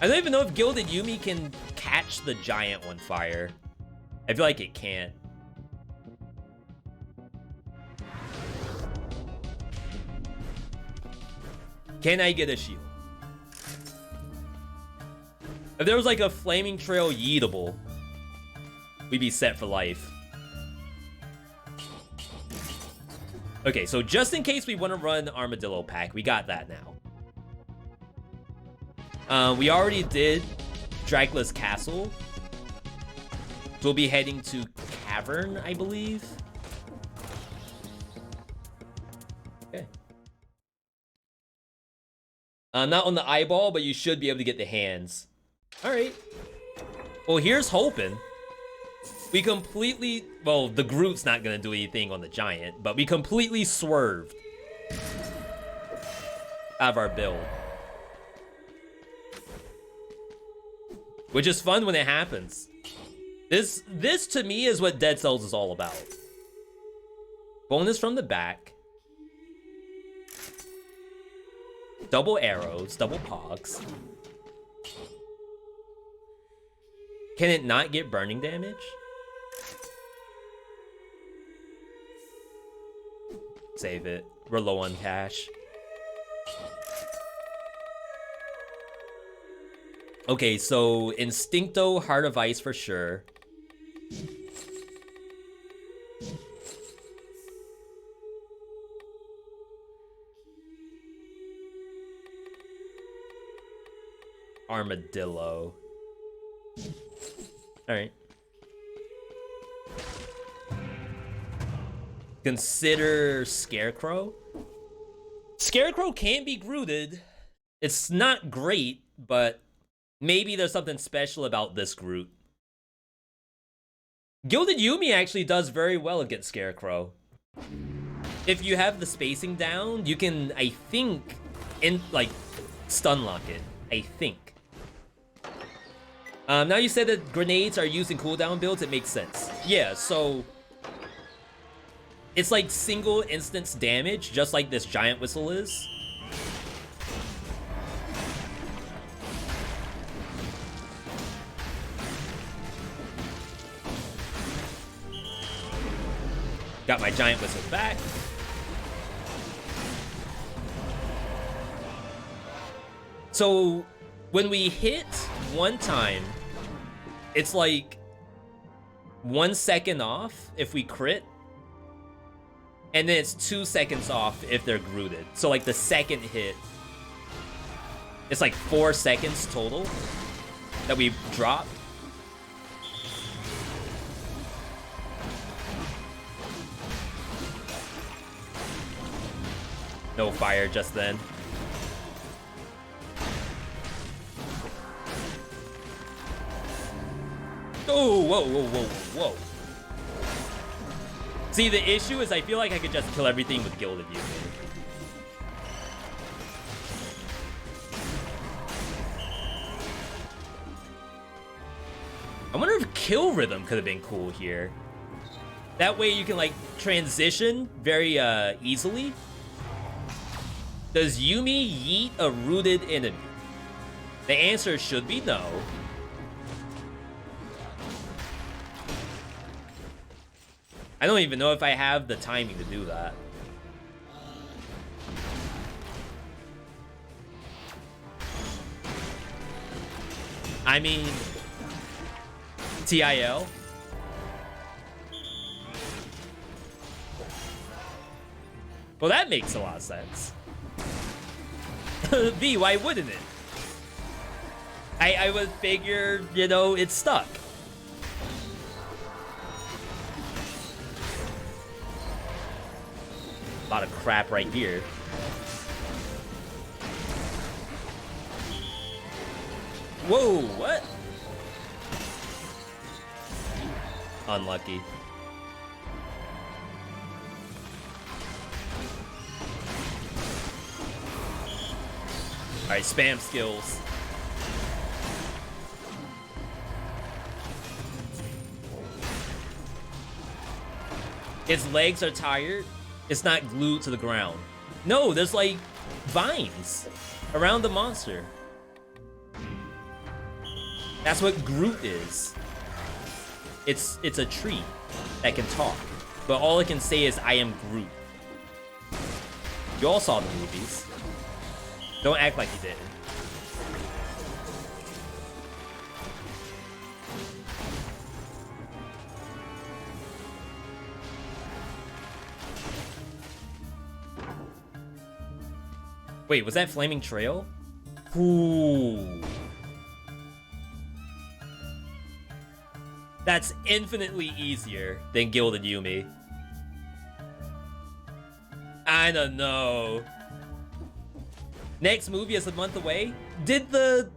I don't even know if Gilded Yuumi can catch the giant on fire. I feel like it can't. Can I get a shield? If there was like a flaming trail yeetable, we'd be set for life. Okay, so just in case we want to run Armadillo Pack, we got that now. We already did Dracula's Castle. So we'll be heading to Cavern, I believe. Okay. Not on the eyeball, but you should be able to get the hands. Alright. Well, here's hoping. We completely... Well, the Groot's not going to do anything on the giant, but we completely swerved out of our build. Which is fun when it happens. This to me is what Dead Cells is all about. Bonus from the back. Double arrows, double pogs. Can it not get burning damage? Save it. We're low on cash. Okay, so Instincto, Heart of Ice for sure. Armadillo. Alright. Consider Scarecrow. Scarecrow can be Grooted. It's not great, but maybe there's something special about this Groot. Gilded Yuumi actually does very well against Scarecrow. If you have the spacing down, you can, I think, stun lock it, I think. Now you said that grenades are used in cooldown builds, it makes sense. Yeah, so it's like single instance damage, just like this giant whistle is. Got my giant whistle back. So when we hit one time, it's like 1 second off if we crit, and then it's 2 seconds off if they're grooted. So like the second hit, it's like 4 seconds total that we drop. No fire just then. Oh, whoa, whoa, whoa, whoa. See, the issue is I feel like I could just kill everything with Gilded Yumi. I wonder if kill rhythm could have been cool here. That way you can like transition very easily. Does Yumi yeet a rooted enemy? The answer should be no. I don't even know if I have the timing to do that. I mean, TIL. Well, that makes a lot of sense. V, why wouldn't it? I would figure, you know, it's stuck. A lot of crap right here. Whoa, what? Unlucky. Alright, spam skills. Its legs are tired. It's not glued to the ground. No, there's like vines around the monster. That's what Groot is. It's a tree that can talk, but all it can say is I am Groot. You all saw the movies. Don't act like you didn't. Wait, was that Flaming Trail? Ooh. That's infinitely easier than Gilded Yumi. I don't know. Next movie is a month away. Did the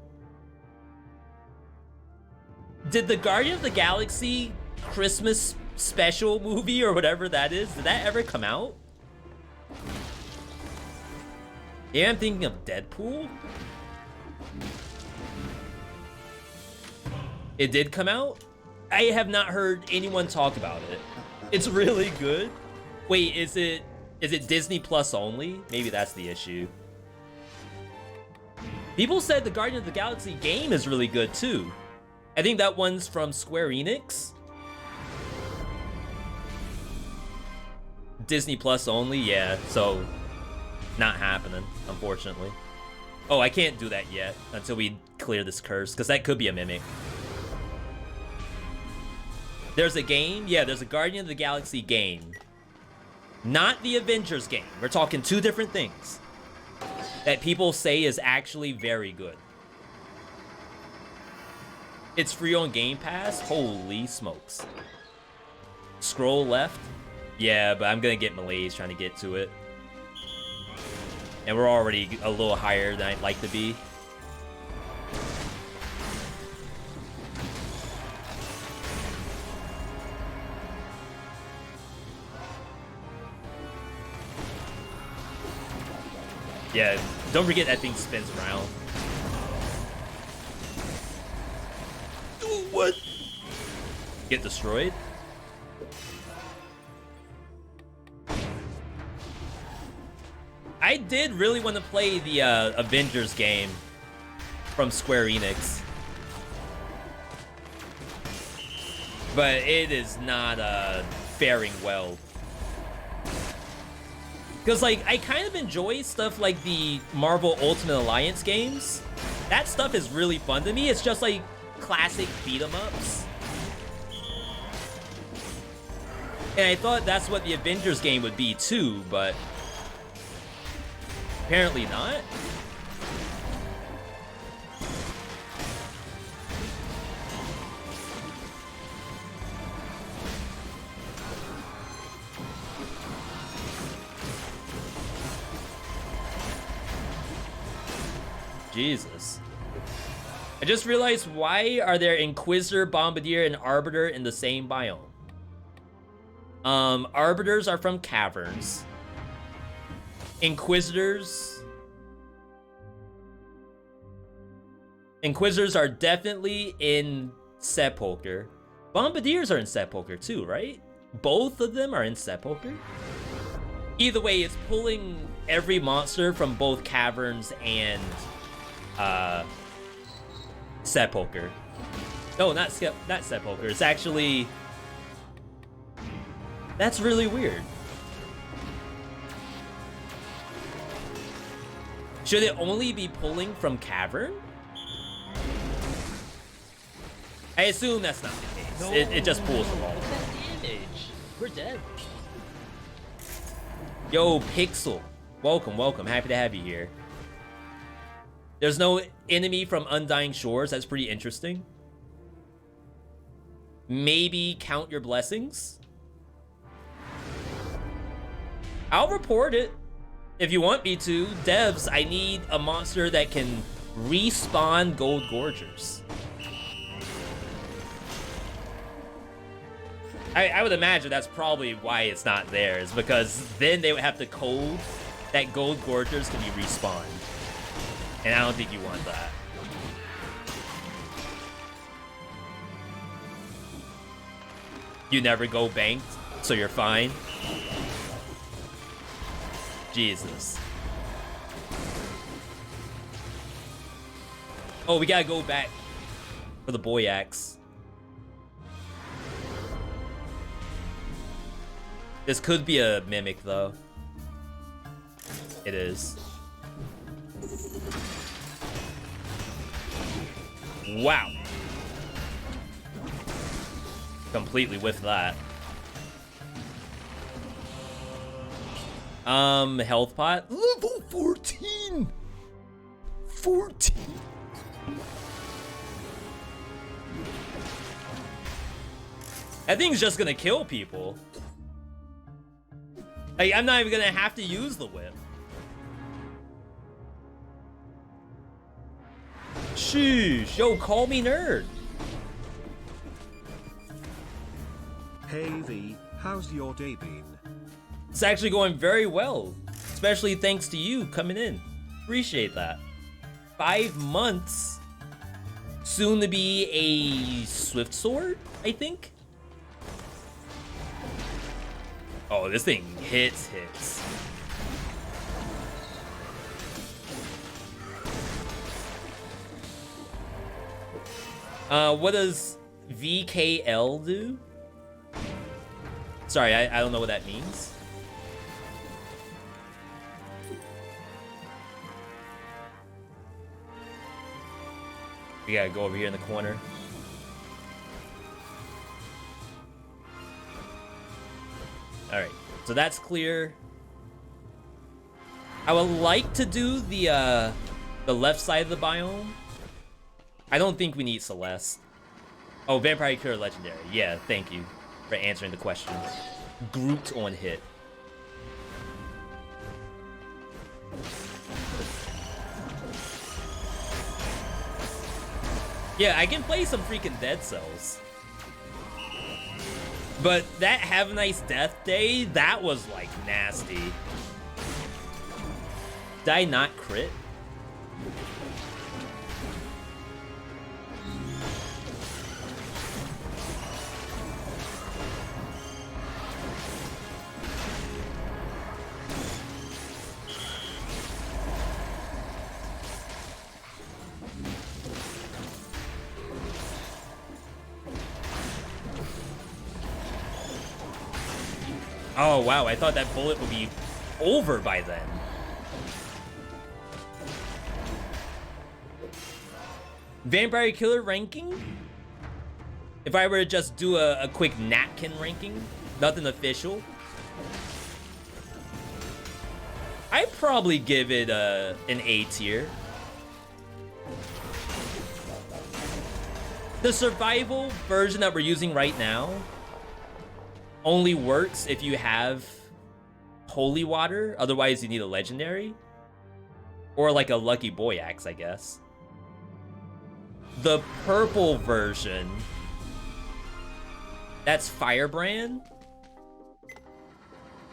Guardian of the Galaxy Christmas special movie or whatever that is, did that ever come out? Yeah, I'm thinking of Deadpool. It did come out? I have not heard anyone talk about it. It's really good. Wait, is it Disney Plus only? Maybe that's the issue. People said the Guardian of the Galaxy game is really good too. I think that one's from Square Enix. Disney Plus only, yeah, so not happening, unfortunately. Oh, I can't do that yet until we clear this curse, because that could be a mimic. There's a game? Yeah, there's a Guardian of the Galaxy game. Not the Avengers game. We're talking two different things. That people say is actually very good. It's free on Game Pass? Holy smokes. Scroll left? Yeah, but I'm gonna get malaise trying to get to it. And we're already a little higher than I'd like to be. Yeah, Don't forget that thing spins around. Ooh, what? Get destroyed? I did really want to play the Avengers game from Square Enix. But it is not faring well. Because, like, I kind of enjoy stuff like the Marvel Ultimate Alliance games. That stuff is really fun to me. It's just like classic beat-em-ups. And I thought that's what the Avengers game would be too, but apparently not. Jesus. I just realized, why are there Inquisitor, Bombardier, and Arbiter in the same biome? Arbiters are from caverns. Inquisitors are definitely in Sepulcher. Bombardiers are in Sepulcher too, right? Both of them are in Sepulcher? Either way, it's pulling every monster from both caverns and Sepulcher. No, not Sepulcher. It's actually... That's really weird. Should it only be pulling from cavern? I assume that's not the case. No. It just pulls from all. What's that damage? We're dead. Yo, Pixel. Welcome, welcome. Happy to have you here. There's no enemy from Undying Shores. That's pretty interesting. Maybe count your blessings. I'll report it if you want me to. Devs, I need a monster that can respawn Gold Gorgers. I would imagine that's probably why it's not there, is because then they would have to code that Gold Gorgers can be respawned. And I don't think you want that. You never go banked, so you're fine. Jesus. Oh, we gotta go back for the boy axe. This could be a mimic, though. It is. Wow. Completely with that. Health pot. Level 14! 14! That thing's just gonna kill people. Like, I'm not even gonna have to use the whip. Sheesh. Yo, call me nerd. Hey V, how's your day been? It's actually going very well. Especially thanks to you coming in. Appreciate that. 5 months. Soon to be a Swift Sword, I think. Oh, this thing hits. What does VKL do? Sorry, I don't know what that means. We gotta go over here in the corner. Alright, so that's clear. I would like to do the left side of the biome. I don't think we need Celeste. Oh, Vampire Cure Legendary. Yeah, thank you for answering the question. Groot on hit. Yeah, I can play some freaking Dead Cells. But that Have a Nice Death Day, that was like nasty. Did I not crit? Oh, wow. I thought that bullet would be over by then. Vampire Killer ranking? If I were to just do a quick napkin ranking, nothing official, I'd probably give it an A tier. The survival version that we're using right now only works if you have holy water. Otherwise, you need a legendary. Or like a lucky boy axe, I guess. The purple version, that's Firebrand.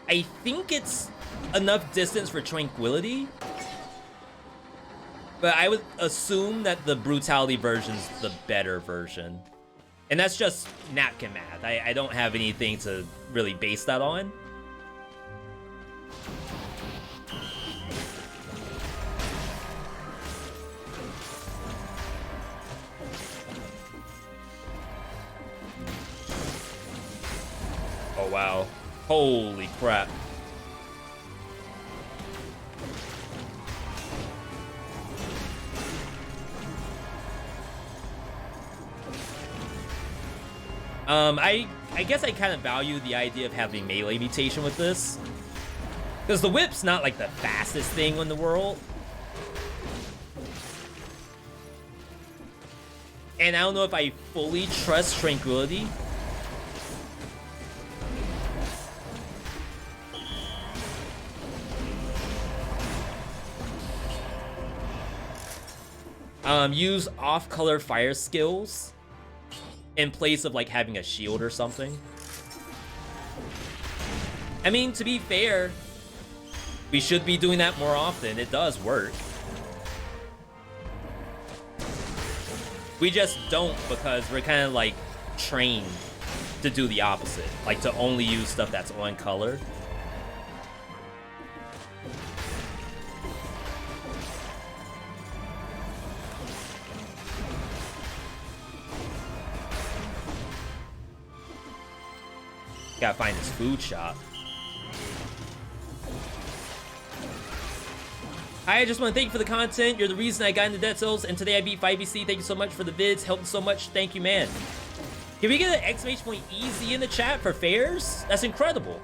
I think it's enough distance for Tranquility. But I would assume that the Brutality version's the better version. And that's just napkin math. I don't have anything to really base that on. Oh, wow. Holy crap. I guess I kind of value the idea of having melee mutation with this. Because the whip's not like the fastest thing in the world. And I don't know if I fully trust Tranquility. Use off-color fire skills in place of like having a shield or something. I mean, to be fair, we should be doing that more often. It does work. We just don't because we're kind of like trained to do the opposite, like to only use stuff that's on color. Gotta find this food shop. I just want to thank you for the content. You're the reason I got into Dead Cells, and today I beat 5BC. Thank you so much for the vids. Helped so much. Thank you, man. Can we get an exclamation point easy in the chat for Fairs? That's incredible.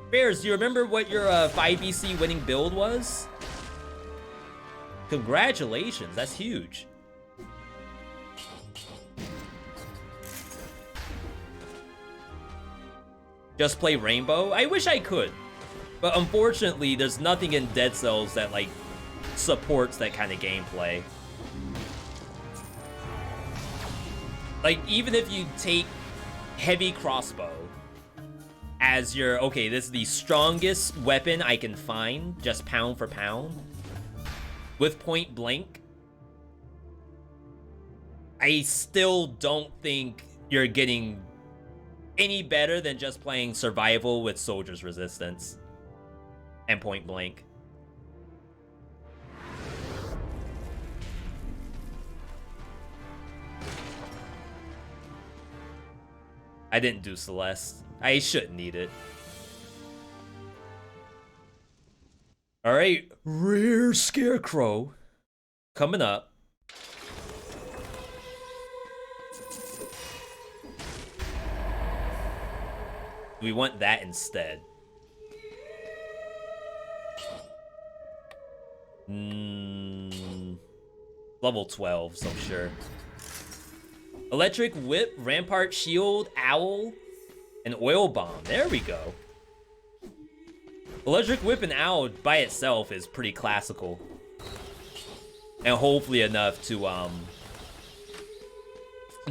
Fairs, do you remember what your 5BC winning build was? Congratulations. That's huge. Just play Rainbow? I wish I could. But unfortunately, there's nothing in Dead Cells that, like, supports that kind of gameplay. Like, even if you take heavy crossbow as your, okay, this is the strongest weapon I can find, just pound for pound, with point blank, I still don't think you're getting any better than just playing survival with soldier's resistance and point blank. I didn't do Celeste. I shouldn't need it. All right, Rare Scarecrow coming up. We want that instead. Level 12, so sure. Electric Whip, Rampart Shield, Owl, and Oil Bomb. There we go. Electric Whip and Owl by itself is pretty classical. And hopefully enough to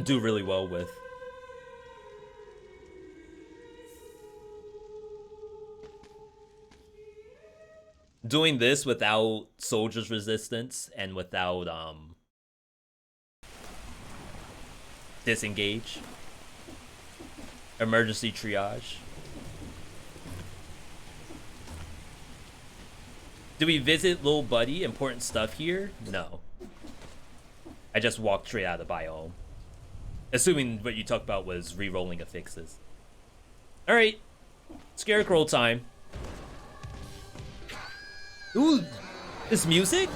do really well with. doing this without soldier's resistance and without disengage, emergency triage. Do we visit Lil Buddy? Important stuff here? No. I just walked straight out of the biome. Assuming what you talked about was re-rolling affixes. Alright. Scarecrow time. Ooh, this music?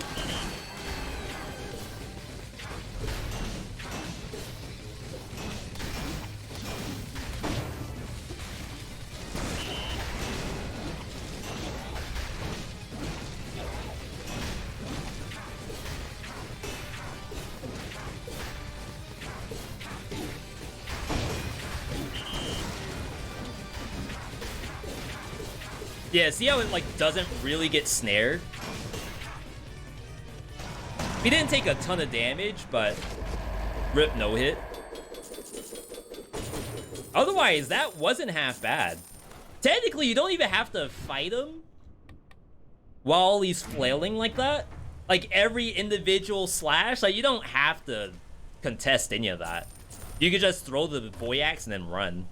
Yeah, see how it like doesn't really get snared? We didn't take a ton of damage, but rip no hit. Otherwise, that wasn't half bad. Technically, you don't even have to fight him while he's flailing like that. Like every individual slash, like you don't have to contest any of that. You could just throw the boy axe and then run.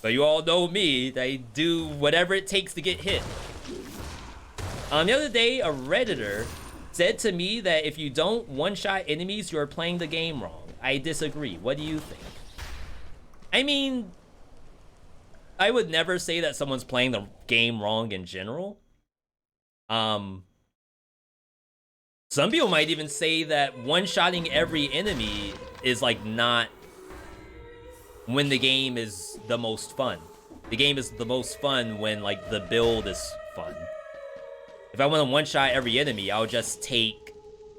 But you all know me, I do whatever it takes to get hit. The other day, a Redditor said to me that if you don't one-shot enemies, you're playing the game wrong. I disagree. What do you think? I mean, I would never say that someone's playing the game wrong in general. Some people might even say that one-shotting every enemy is like not when the game is the most fun. The game is the most fun when like the build is fun. If I want to one-shot every enemy, I'll just take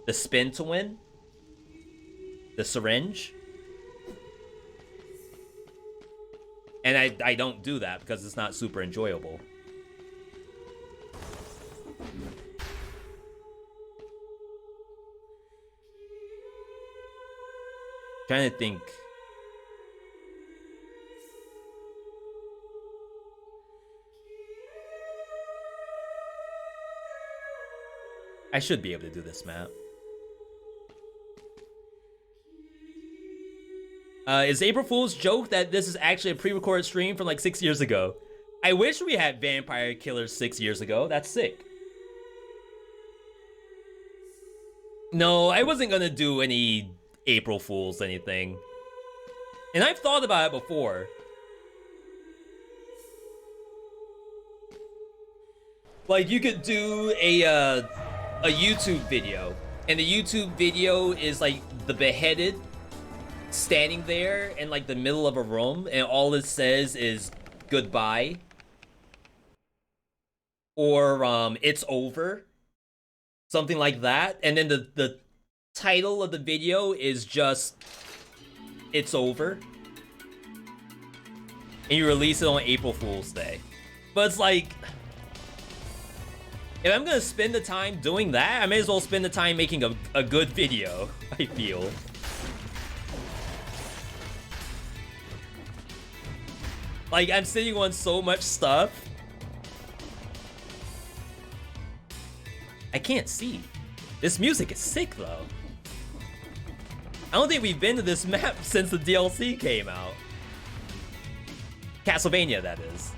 the spin to win, the syringe, and I don't do that because it's not super enjoyable. Trying to think. I should be able to do this map. Is April Fool's joke that this is actually a pre-recorded stream from like 6 years ago? I wish we had Vampire Killers 6 years ago. That's sick. No, I wasn't gonna do any April Fool's anything. And I've thought about it before. Like, you could do a YouTube video, and the YouTube video is like the beheaded standing there in like the middle of a room, and all it says is goodbye, or it's over, something like that. And then the title of the video is just it's over, and you release it on April Fool's Day. But it's like, if I'm gonna spend the time doing that, I may as well spend the time making a good video, I feel. Like, I'm sitting on so much stuff. I can't see. This music is sick, though. I don't think we've been to this map since the DLC came out. Castlevania, that is.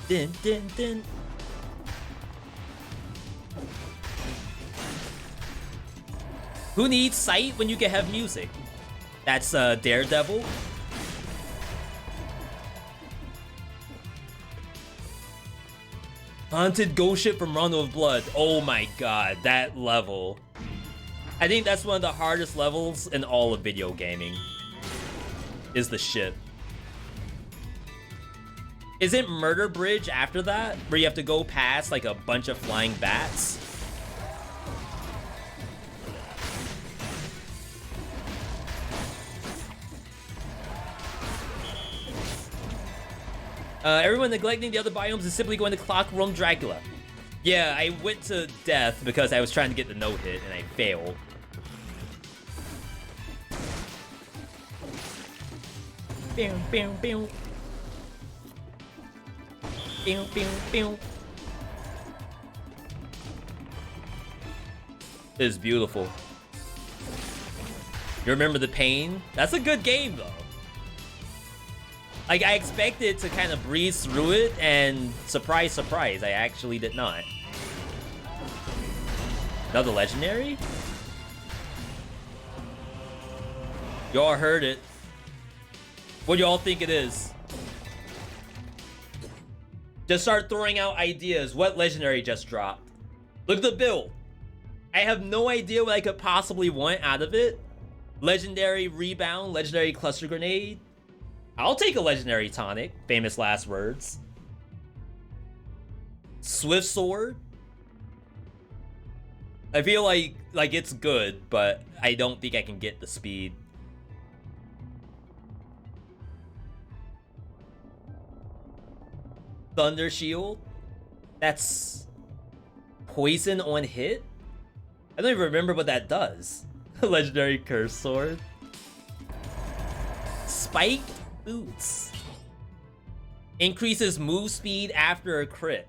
Din, din, din. Who needs sight when you can have music? That's Daredevil. Haunted ghost ship from Rondo of Blood. Oh my god, that level. I think that's one of the hardest levels in all of video gaming. Is the ship. Isn't Murder Bridge after that? Where you have to go past like a bunch of flying bats? Everyone neglecting the other biomes is simply going to clock Rome Dracula. Yeah, I went to death because I was trying to get the no-hit and I failed. Pew, pew, pew. Pew, pew, pew. It is beautiful. You remember the pain? That's a good game, though. Like, I expected to kind of breeze through it, and surprise, surprise, I actually did not. Another legendary? Y'all heard it. What do y'all think it is? Just start throwing out ideas. What legendary just dropped? Look at the build. I have no idea what I could possibly want out of it. Legendary rebound, legendary cluster grenade. I'll take a legendary tonic. Famous last words. Swift sword. I feel like it's good, but I don't think I can get the speed. Thunder shield. That's poison on hit. I don't even remember what that does. Legendary curse sword. Spiked boots. Increases move speed after a crit.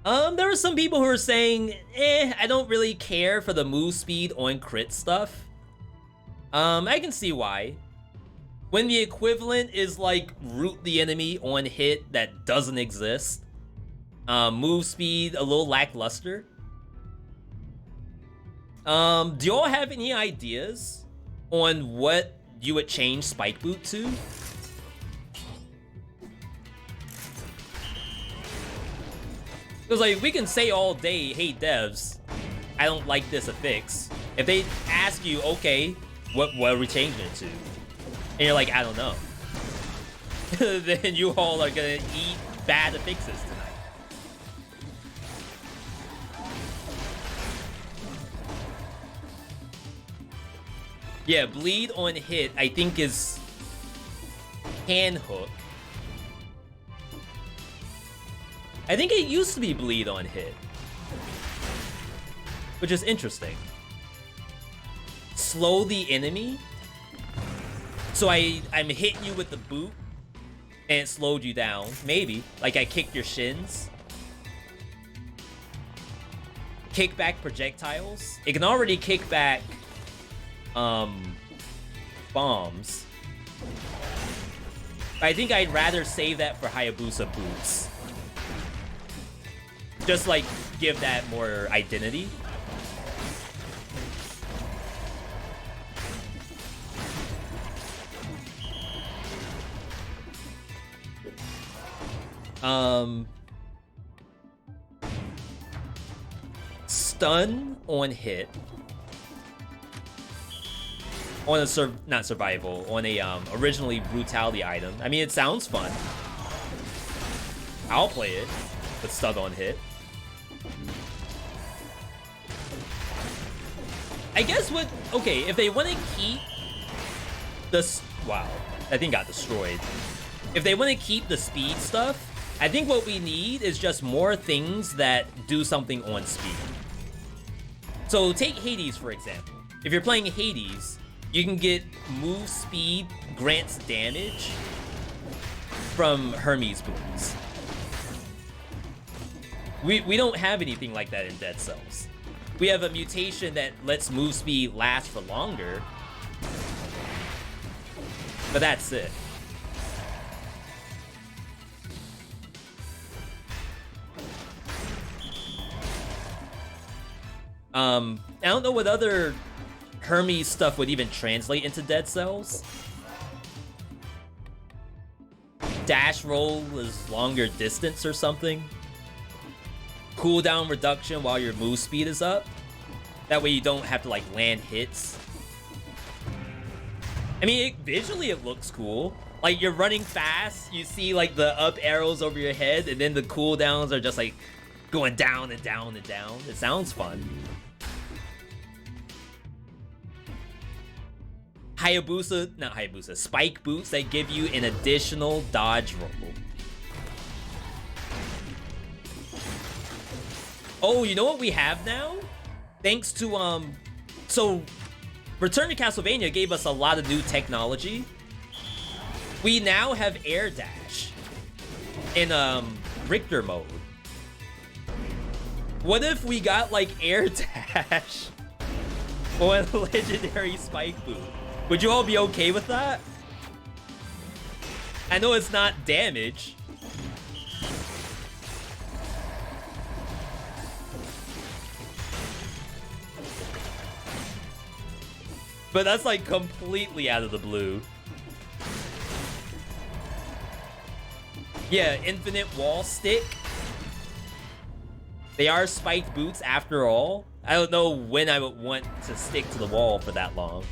There were some people who were saying, I don't really care for the move speed on crit stuff. I can see why. When the equivalent is like root the enemy on hit that doesn't exist. Move speed a little lackluster. Do y'all have any ideas on what you would change Spike Boot to? Because like we can say all day, hey devs, I don't like this affix. If they ask you, okay, what are we changing it to? And you're like, I don't know. Then you all are gonna eat bad affixes tonight. Yeah, bleed on hit, I think is hand hook. I think it used to be bleed on hit, which is interesting. Slow the enemy. So I'm hitting you with the boot and it slowed you down. Maybe. Like I kicked your shins. Kickback projectiles. It can already kick back bombs. But I think I'd rather save that for Hayabusa boots. Just like give that more identity. Stun on hit. On a not survival, on a originally brutality item. I mean, it sounds fun. I'll play it with stun on hit. I guess what, okay, if they want to keep this, wow, that thing got destroyed. If they want to keep the speed stuff, I think what we need is just more things that do something on speed. So take Hades, for example. If you're playing Hades, you can get move speed grants damage from Hermes boots. We don't have anything like that in Dead Cells. We have a mutation that lets move speed last for longer, but that's it. I don't know what other Hermes stuff would even translate into Dead Cells. Dash roll is longer distance or something. Cooldown reduction while your move speed is up. That way you don't have to like land hits. I mean, visually it looks cool. Like you're running fast, you see like the up arrows over your head, and then the cooldowns are just like going down and down and down. It sounds fun. Not Hayabusa, spike boots that give you an additional dodge roll. Oh, you know what we have now? Thanks to, so Return to Castlevania gave us a lot of new technology. We now have air dash in Richter mode. What if we got like air dash on legendary spike boot? Would you all be okay with that? I know it's not damage. But that's like completely out of the blue. Yeah, infinite wall stick. They are spiked boots after all. I don't know when I would want to stick to the wall for that long.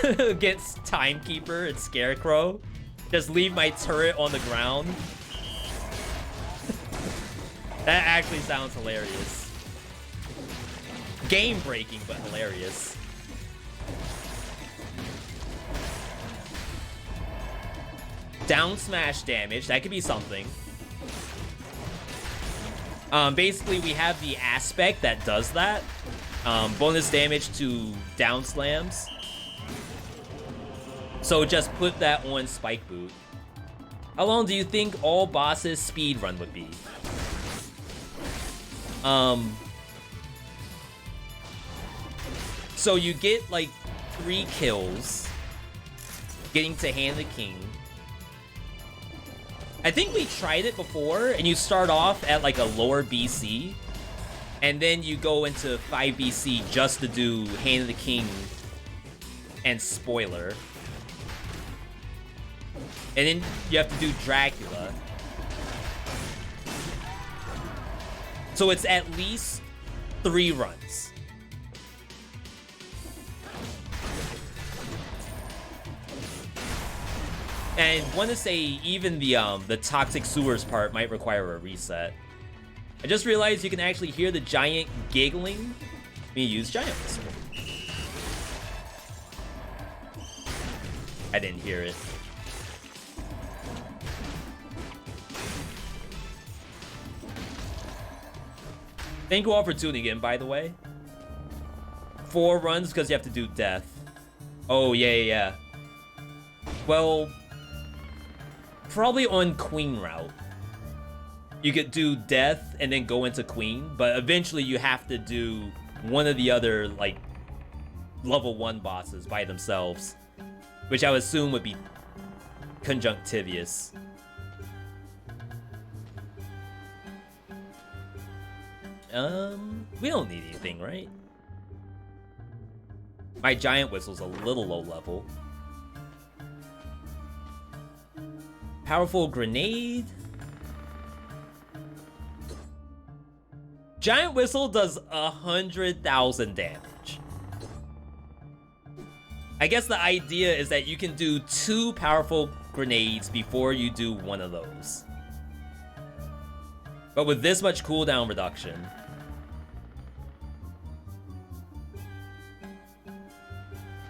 Against Timekeeper and Scarecrow. Just leave my turret on the ground. That actually sounds hilarious. Game breaking, but hilarious. Down smash damage, that could be something. Basically, we have the aspect that does that. Bonus damage to down slams. So just put that on Spike Boot. How long do you think all bosses speed run would be? So you get like 3 kills getting to Hand the King. I think we tried it before, and you start off at like a lower BC, and then you go into 5 BC just to do Hand of the King and Spoiler. And then you have to do Dracula. So it's at least 3 runs. And want to say even the toxic sewers part might require a reset. I just realized you can actually hear the giant giggling when you use Giant Whistle. I didn't hear it. Thank you all for tuning in, by the way. 4 runs because you have to do death. Oh, yeah. Well, probably on Queen route. You could do death and then go into Queen, but eventually you have to do one of the other, like, level 1 bosses by themselves, which I would assume would be Conjunctivious. We don't need anything, right? My Giant Whistle's a little low level. Powerful Grenade. Giant Whistle does 100,000 damage. I guess the idea is that you can do 2 powerful grenades before you do one of those. But with this much cooldown reduction,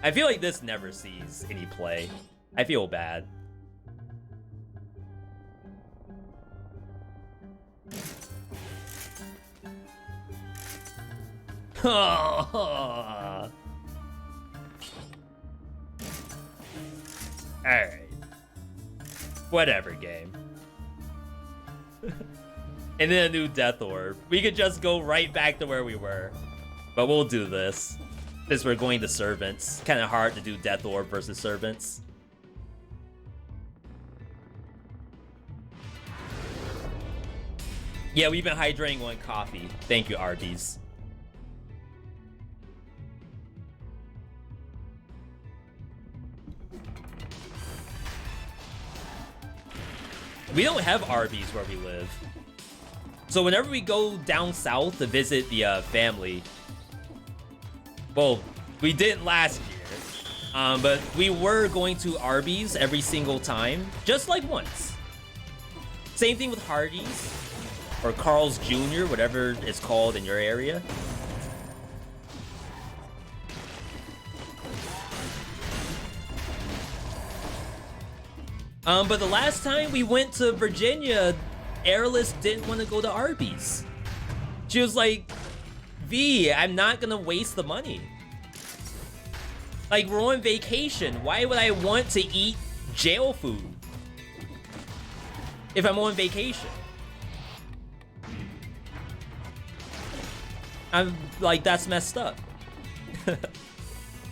I feel like this never sees any play. I feel bad. Alright. Whatever, game. And then a new Death Orb. We could just go right back to where we were. But we'll do this. Since we're going to Servants. Kind of hard to do Death Orb versus Servants. Yeah, we've been hydrating on coffee. Thank you, Arby's. We don't have Arby's where we live. So whenever we go down south to visit the family, well, we didn't last year, but we were going to Arby's every single time, just like once. Same thing with Hardee's, or Carl's Jr., whatever it's called in your area. But the last time we went to Virginia, Airless didn't want to go to Arby's. She was like, V, I'm not gonna waste the money. Like, we're on vacation. Why would I want to eat jail food if I'm on vacation. I'm like, that's messed up.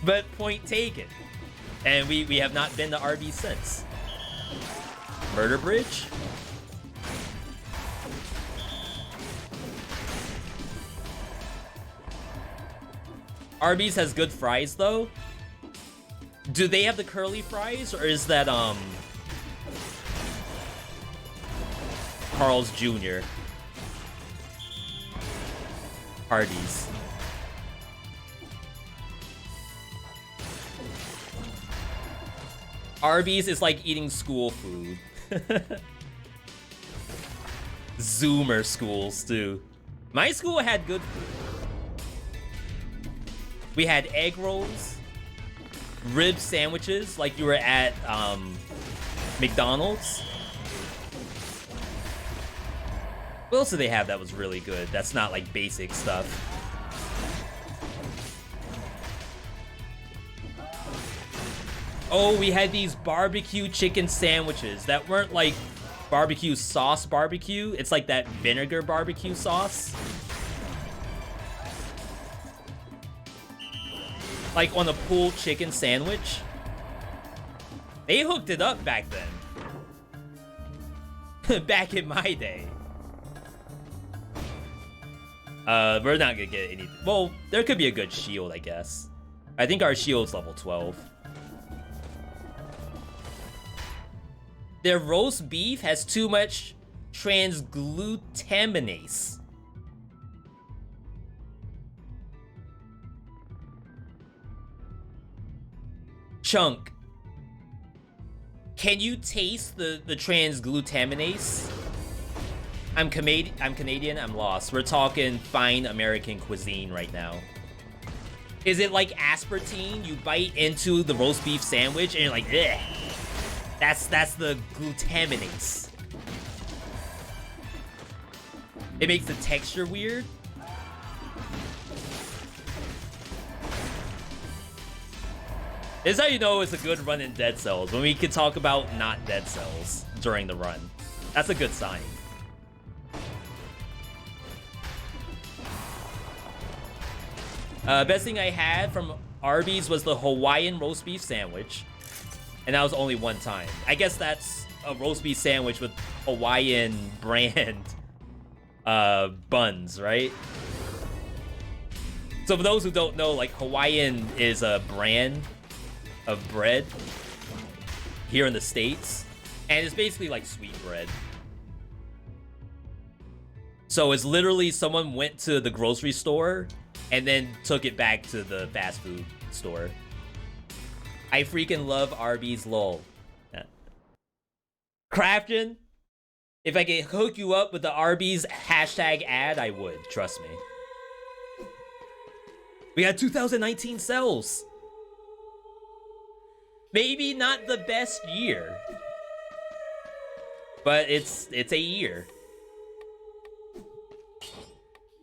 But point taken. And we have not been to Arby's since. Murder Bridge? Arby's has good fries though. Do they have the curly fries, or is that Carl's Jr.? Hardee's. Arby's is like eating school food. Zoomer schools too. My school had good food. We had egg rolls, rib sandwiches like you were at McDonald's. What else did they have that was really good? That's not like basic stuff. Oh, we had these barbecue chicken sandwiches that weren't like barbecue sauce barbecue. It's like that vinegar barbecue sauce. Like on a pulled chicken sandwich. They hooked it up back then. Back in my day. We're not gonna get any. Well, there could be a good shield, I guess. I think our shield's level 12. Their roast beef has too much transglutaminase. Chunk, can you taste the transglutaminase? I'm Canadian, I'm lost. We're talking fine American cuisine right now. Is it like aspartame? You bite into the roast beef sandwich and you're like, ugh. That's the glutaminase. It makes the texture weird. This is how you know it's a good run in Dead Cells, when we can talk about not Dead Cells during the run. That's a good sign. Best thing I had from Arby's was the Hawaiian roast beef sandwich. And that was only one time. I guess that's a roast beef sandwich with Hawaiian brand buns, right? So for those who don't know, like, Hawaiian is a brand of bread here in the States. And it's basically like sweet bread. So it's literally someone went to the grocery store and then took it back to the fast food store. I freaking love Arby's, lol. Yeah. Crafton, if I could hook you up with the Arby's hashtag ad, I would. Trust me. We had 2019 sales. Maybe not the best year, but it's a year.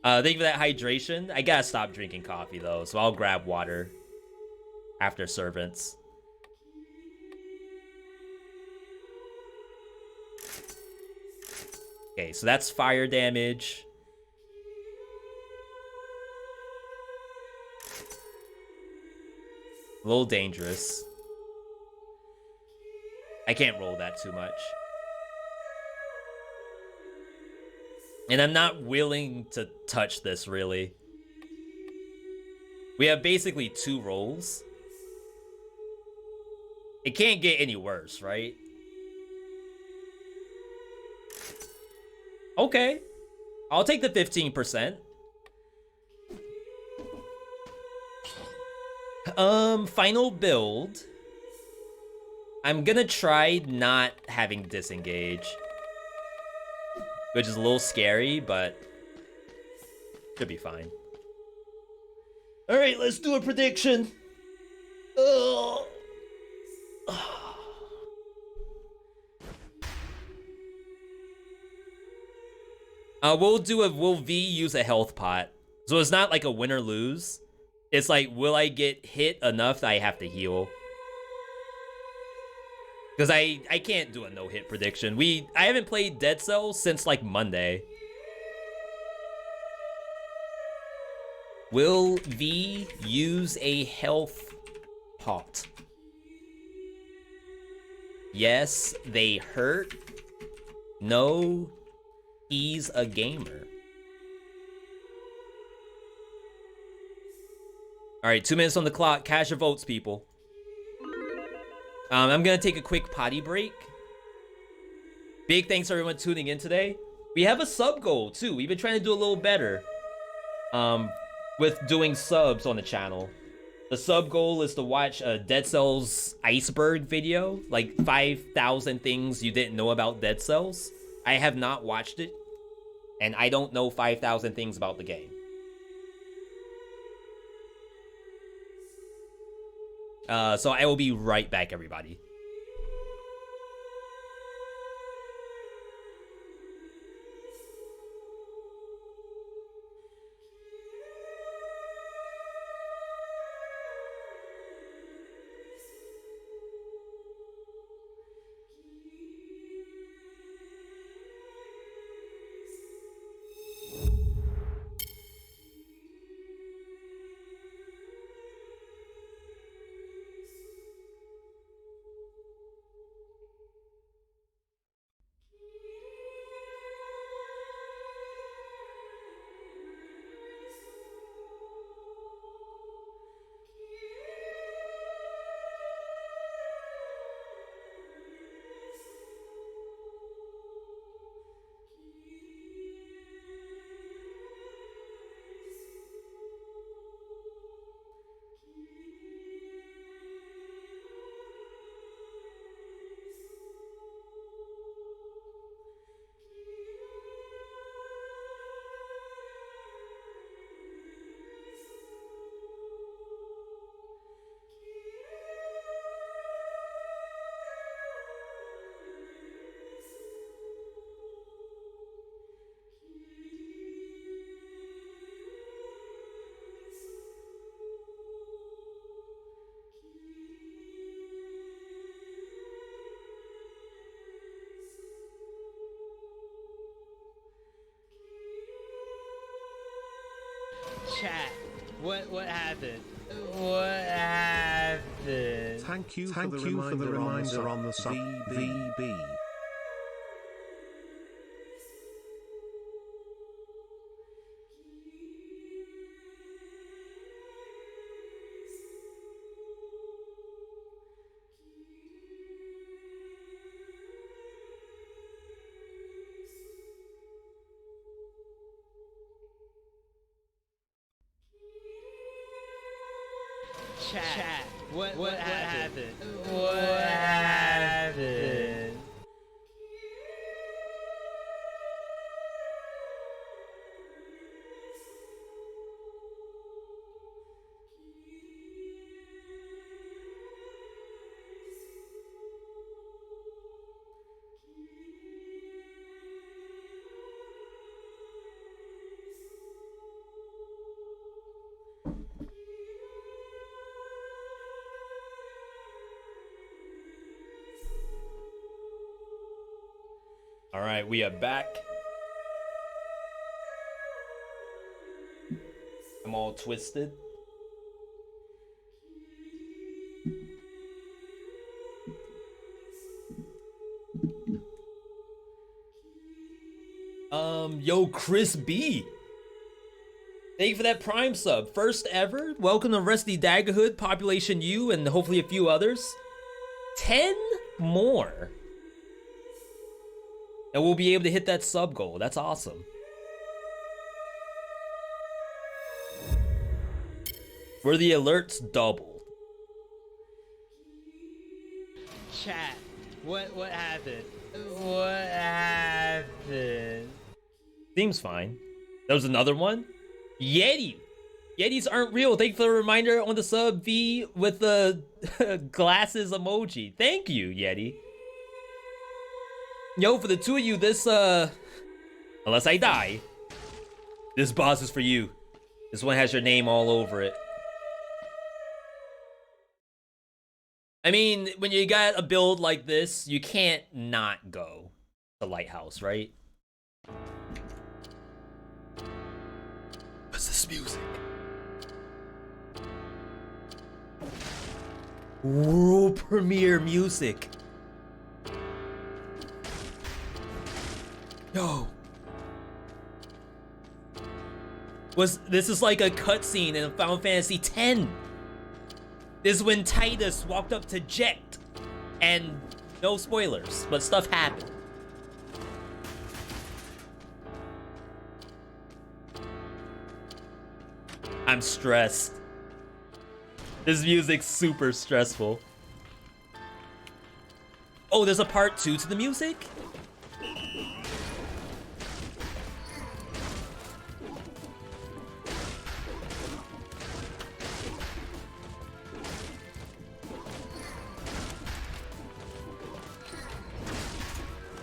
Thank you for that hydration. I gotta stop drinking coffee though, so I'll grab water after servants. Okay, so that's fire damage. A little dangerous. I can't roll that too much. And I'm not willing to touch this, really. We have basically 2 rolls. It can't get any worse, right? Okay. I'll take the 15%. Final build. I'm gonna try not having disengage. Which is a little scary, but should be fine. Alright, let's do a prediction. Ugh. Will V use a health pot? So it's not like a win or lose. It's like, will I get hit enough that I have to heal? Because I can't do a no-hit prediction. I haven't played Dead Cells since like Monday. Will V use a health pot? Yes, they hurt. No, he's a gamer. All right, 2 minutes on the clock. Cast your votes, people. I'm gonna take a quick potty break. Big thanks to everyone tuning in today. We have a sub goal too. We've been trying to do a little better with doing subs on the channel. The sub goal is to watch a Dead Cells iceberg video, like 5,000 things you didn't know about Dead Cells. I have not watched it, and I don't know 5,000 things about the game. So I will be right back, everybody. Chat. What happened? What happened? Thank you for the reminder on the sub VB. Chat. What happened? What happened? All right, we are back. I'm all twisted. Yo, Chris B. Thank you for that Prime sub. First ever. Welcome to Rusty Daggerhood, Population U, and hopefully a few others. 10 more. And we'll be able to hit that sub goal. That's awesome. Were the alerts doubled? Chat. What happened? What happened? Seems fine. There was another one? Yeti! Yetis aren't real. Thank you for the reminder on the sub V with the glasses emoji. Thank you, Yeti. Yo, for the two of you, this, unless I die, this boss is for you. This one has your name all over it. I mean, when you got a build like this, you can't not go to Lighthouse, right? What's this music? World premiere music. Yo. This is like a cutscene in Final Fantasy X. This is when Titus walked up to Jecht, and no spoilers, but stuff happened. I'm stressed. This music's super stressful. Oh, there's a part 2 to the music?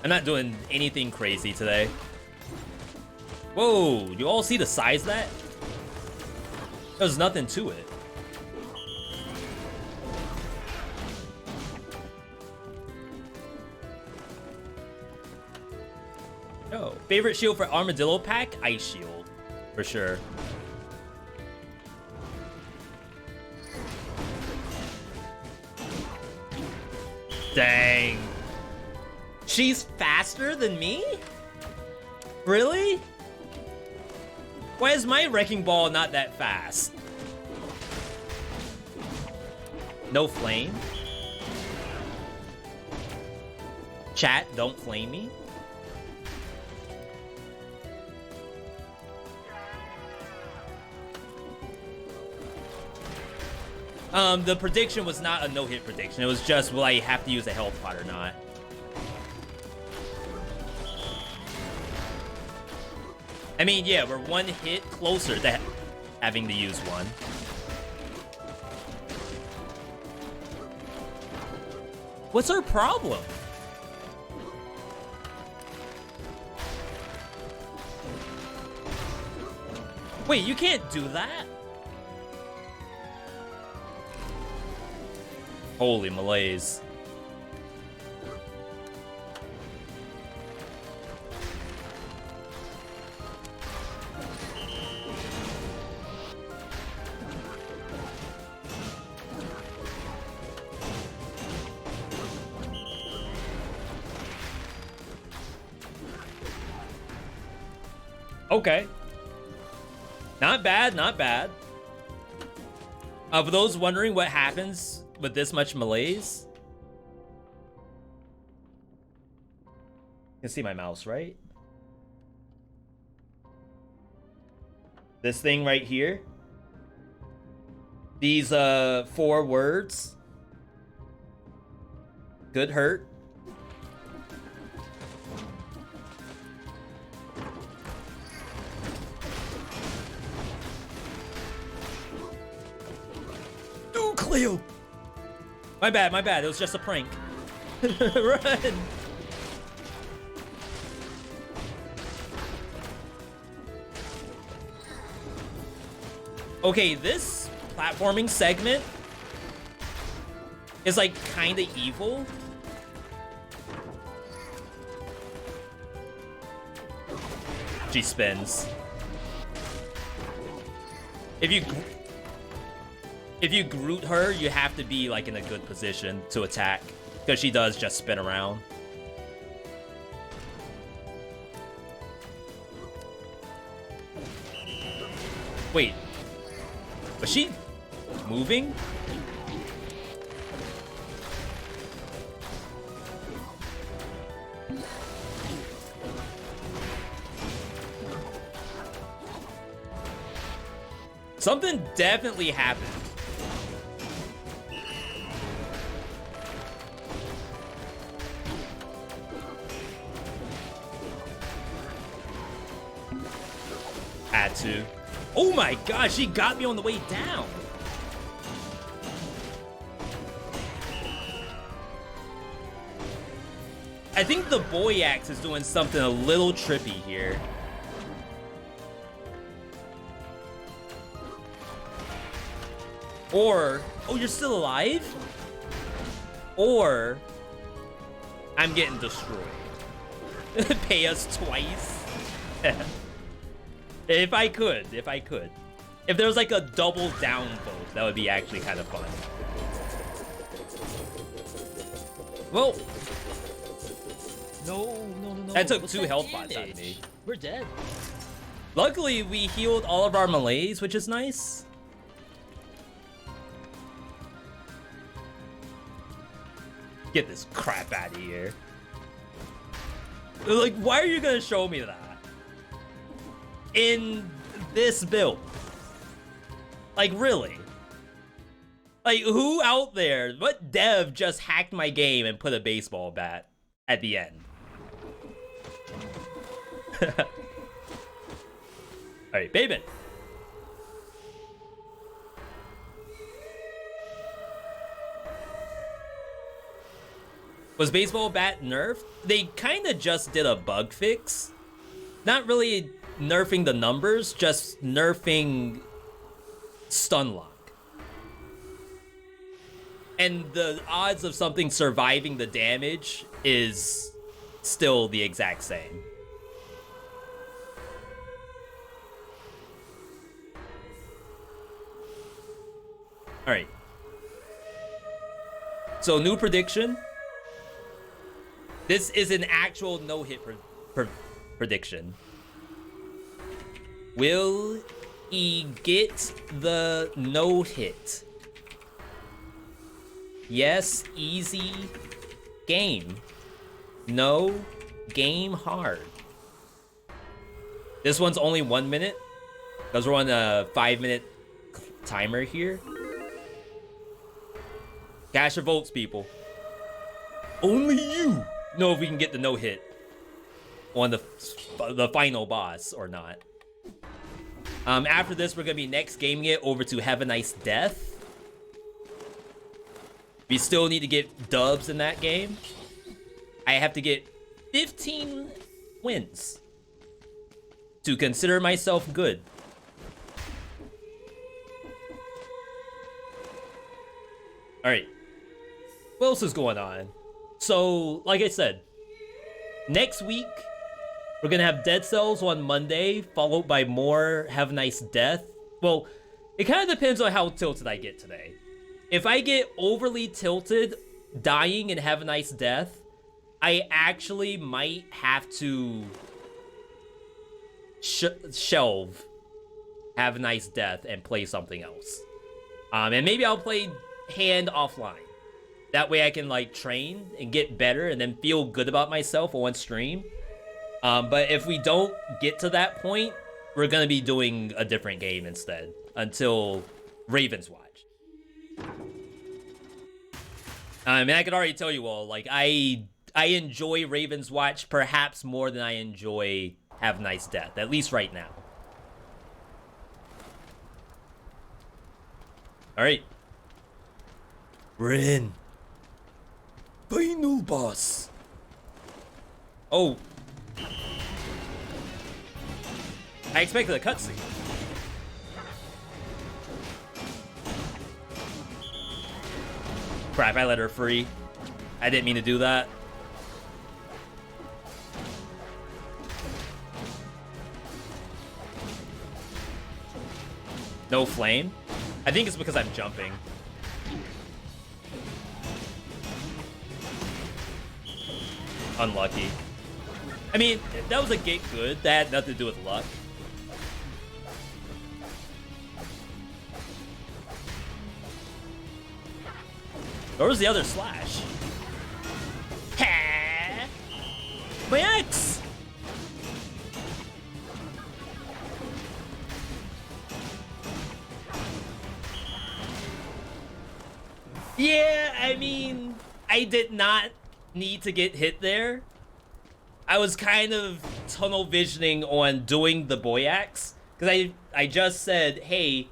I'm not doing anything crazy today. Whoa, you all see the size of that? There's nothing to it. Oh, favorite shield for Armadillo pack? Ice shield, for sure. Dang. She's faster than me? Really? Why is my Wrecking Ball not that fast? No flame? Chat, don't flame me. The prediction was not a no-hit prediction. It was just, will I have to use a health pot or not? I mean, yeah, we're one hit closer to having to use one. What's our problem? Wait, you can't do that? Holy malaise. Okay. Not bad, not bad. For those wondering what happens with this much malaise, you can see my mouse, right? This thing right here. These 4 words. Good hurt. Ooh, Cleo! My bad, my bad. It was just a prank. Run! Okay, this platforming segment is like kind of evil. She spins. If you Groot her, you have to be like in a good position to attack, because she does just spin around. Wait, was she moving? Something definitely happened. Had to. Oh my gosh, she got me on the way down. I think the boy axe is doing something a little trippy here. Or, oh, you're still alive? or I'm getting destroyed. Pay us twice. If I could. If there was like a double down vote, that would be actually kind of fun. Whoa. No. That took What's 2 that health pots out of damage? me. We're dead. Luckily, we healed all of our melees, which is nice. Get this crap out of here. Like, why are you gonna show me that? In this build? Like, really? Like, who out there, what dev just hacked my game and put a baseball bat at the end? Alright, Bateman. Was baseball bat nerfed? They kind of just did a bug fix. Not really nerfing the numbers, just nerfing stun lock. And the odds of something surviving the damage is still the exact same. All right. So new prediction. This is an actual no-hit prediction. Will he get the no-hit? Yes, easy game. No, game hard. This one's only 1 minute, because we're on a 5-minute timer here. Cash your votes, people. Only you know if we can get the no-hit on the final boss or not. After this, we're gonna be next gaming it over to Have a Nice Death. We still need to get dubs in that game. I have to get 15 wins to consider myself good. All right. What else is going on? So, like I said, next week, we're gonna have Dead Cells on Monday, followed by more Have a Nice Death. Well, it kind of depends on how tilted I get today. If I get overly tilted, dying in Have a Nice Death, I actually might have to shelve Have a Nice Death and play something else. And maybe I'll play Hand offline. That way I can like train and get better and then feel good about myself on stream. But if we don't get to that point, we're gonna be doing a different game instead until Raven's Watch. And I can already tell you all, like I enjoy Raven's Watch perhaps more than I enjoy Have a Nice Death, at least right now. All right, we're in. Final boss. Oh. I expected a cutscene. Crap, I let her free. I didn't mean to do that. No flame? I think it's because I'm jumping. Unlucky. I mean, that was a gate good. That had nothing to do with luck. Where was the other slash? Ha! My ex! Yeah, I mean, I did not need to get hit there. I was kind of tunnel visioning on doing the boy axe because I just said, hey,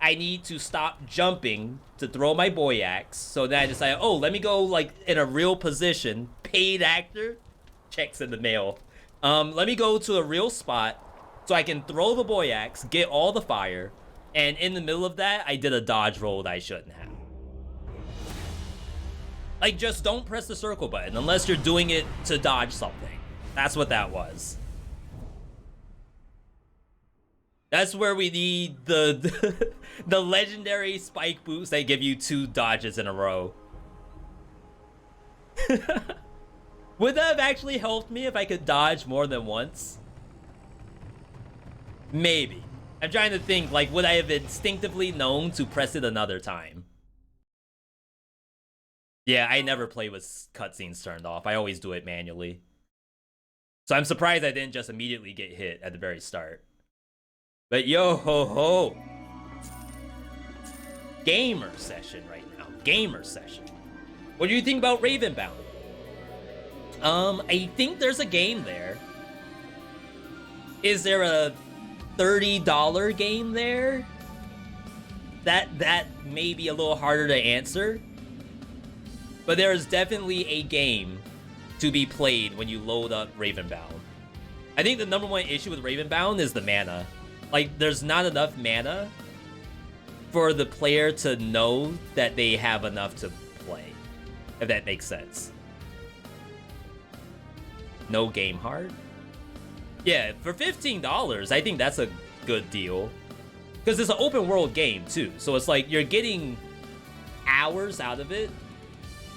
I need to stop jumping to throw my boy axe. So then I decided, oh, let me go like in a real position. Paid actor, checks in the mail. Let me go to a real spot so I can throw the boy axe, get all the fire, and in the middle of that, I did a dodge roll that I shouldn't have. Like, just don't press the circle button unless you're doing it to dodge something. That's what that was. That's where we need the the legendary spike boots that give you 2 dodges in a row. Would that have actually helped me if I could dodge more than once? Maybe. I'm trying to think, like, would I have instinctively known to press it another time? Yeah, I never play with cutscenes turned off. I always do it manually. So I'm surprised I didn't just immediately get hit at the very start. But yo ho ho. Gamer session right now. Gamer session. What do you think about Ravenbound? I think there's a game there. Is there a $30 game there? That may be a little harder to answer. But there is definitely a game to be played when you load up Ravenbound. I think the #1 issue with Ravenbound is the mana. Like, there's not enough mana for the player to know that they have enough to play, if that makes sense. No game hard? Yeah, for $15, I think that's a good deal. Because it's an open world game, too. So it's like you're getting hours out of it,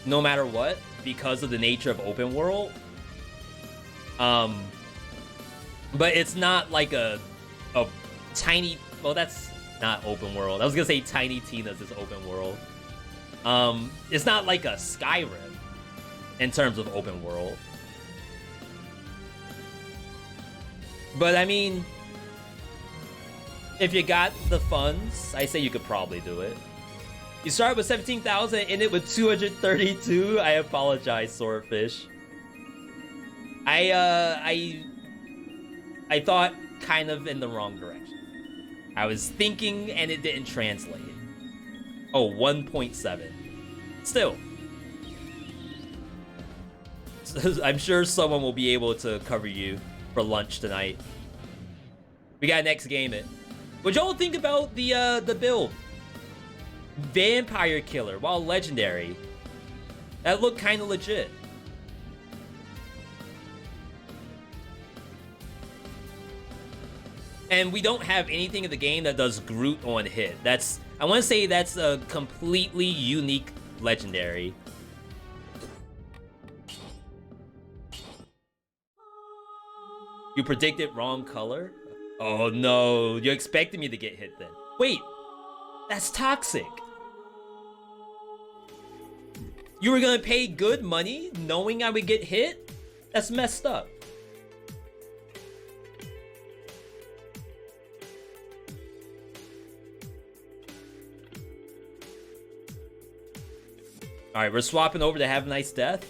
no matter what, because of the nature of open world. But it's not like a tiny... Well, that's not open world. I was gonna say Tiny Tina's is open world. It's not like a Skyrim in terms of open world. But I mean, if you got the funds, I say you could probably do it. You start with 17,000 and end it with 232. I apologize, Swordfish. I thought kind of in the wrong direction. I was thinking and it didn't translate. Oh, 1.7. Still. I'm sure someone will be able to cover you for lunch tonight. We got next game it. What y'all think about the build? Vampire Killer, while legendary. That looked kind of legit. And we don't have anything in the game that does Groot on hit. That's, I want to say that's a completely unique legendary. You predicted wrong color? Oh no, you expected me to get hit then. Wait, that's toxic. You were gonna pay good money knowing I would get hit? That's messed up. All right, we're swapping over to Have a Nice Death.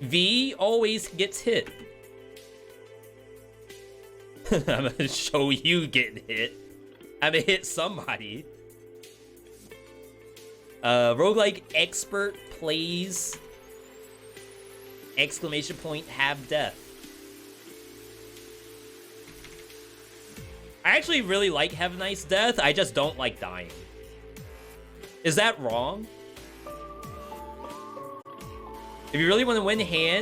V always gets hit. I'm gonna show you getting hit. I'm gonna hit somebody. Roguelike expert plays exclamation point have death. I actually really like Have a Nice Death. I just don't like dying. Is that wrong? If you really want to win hand,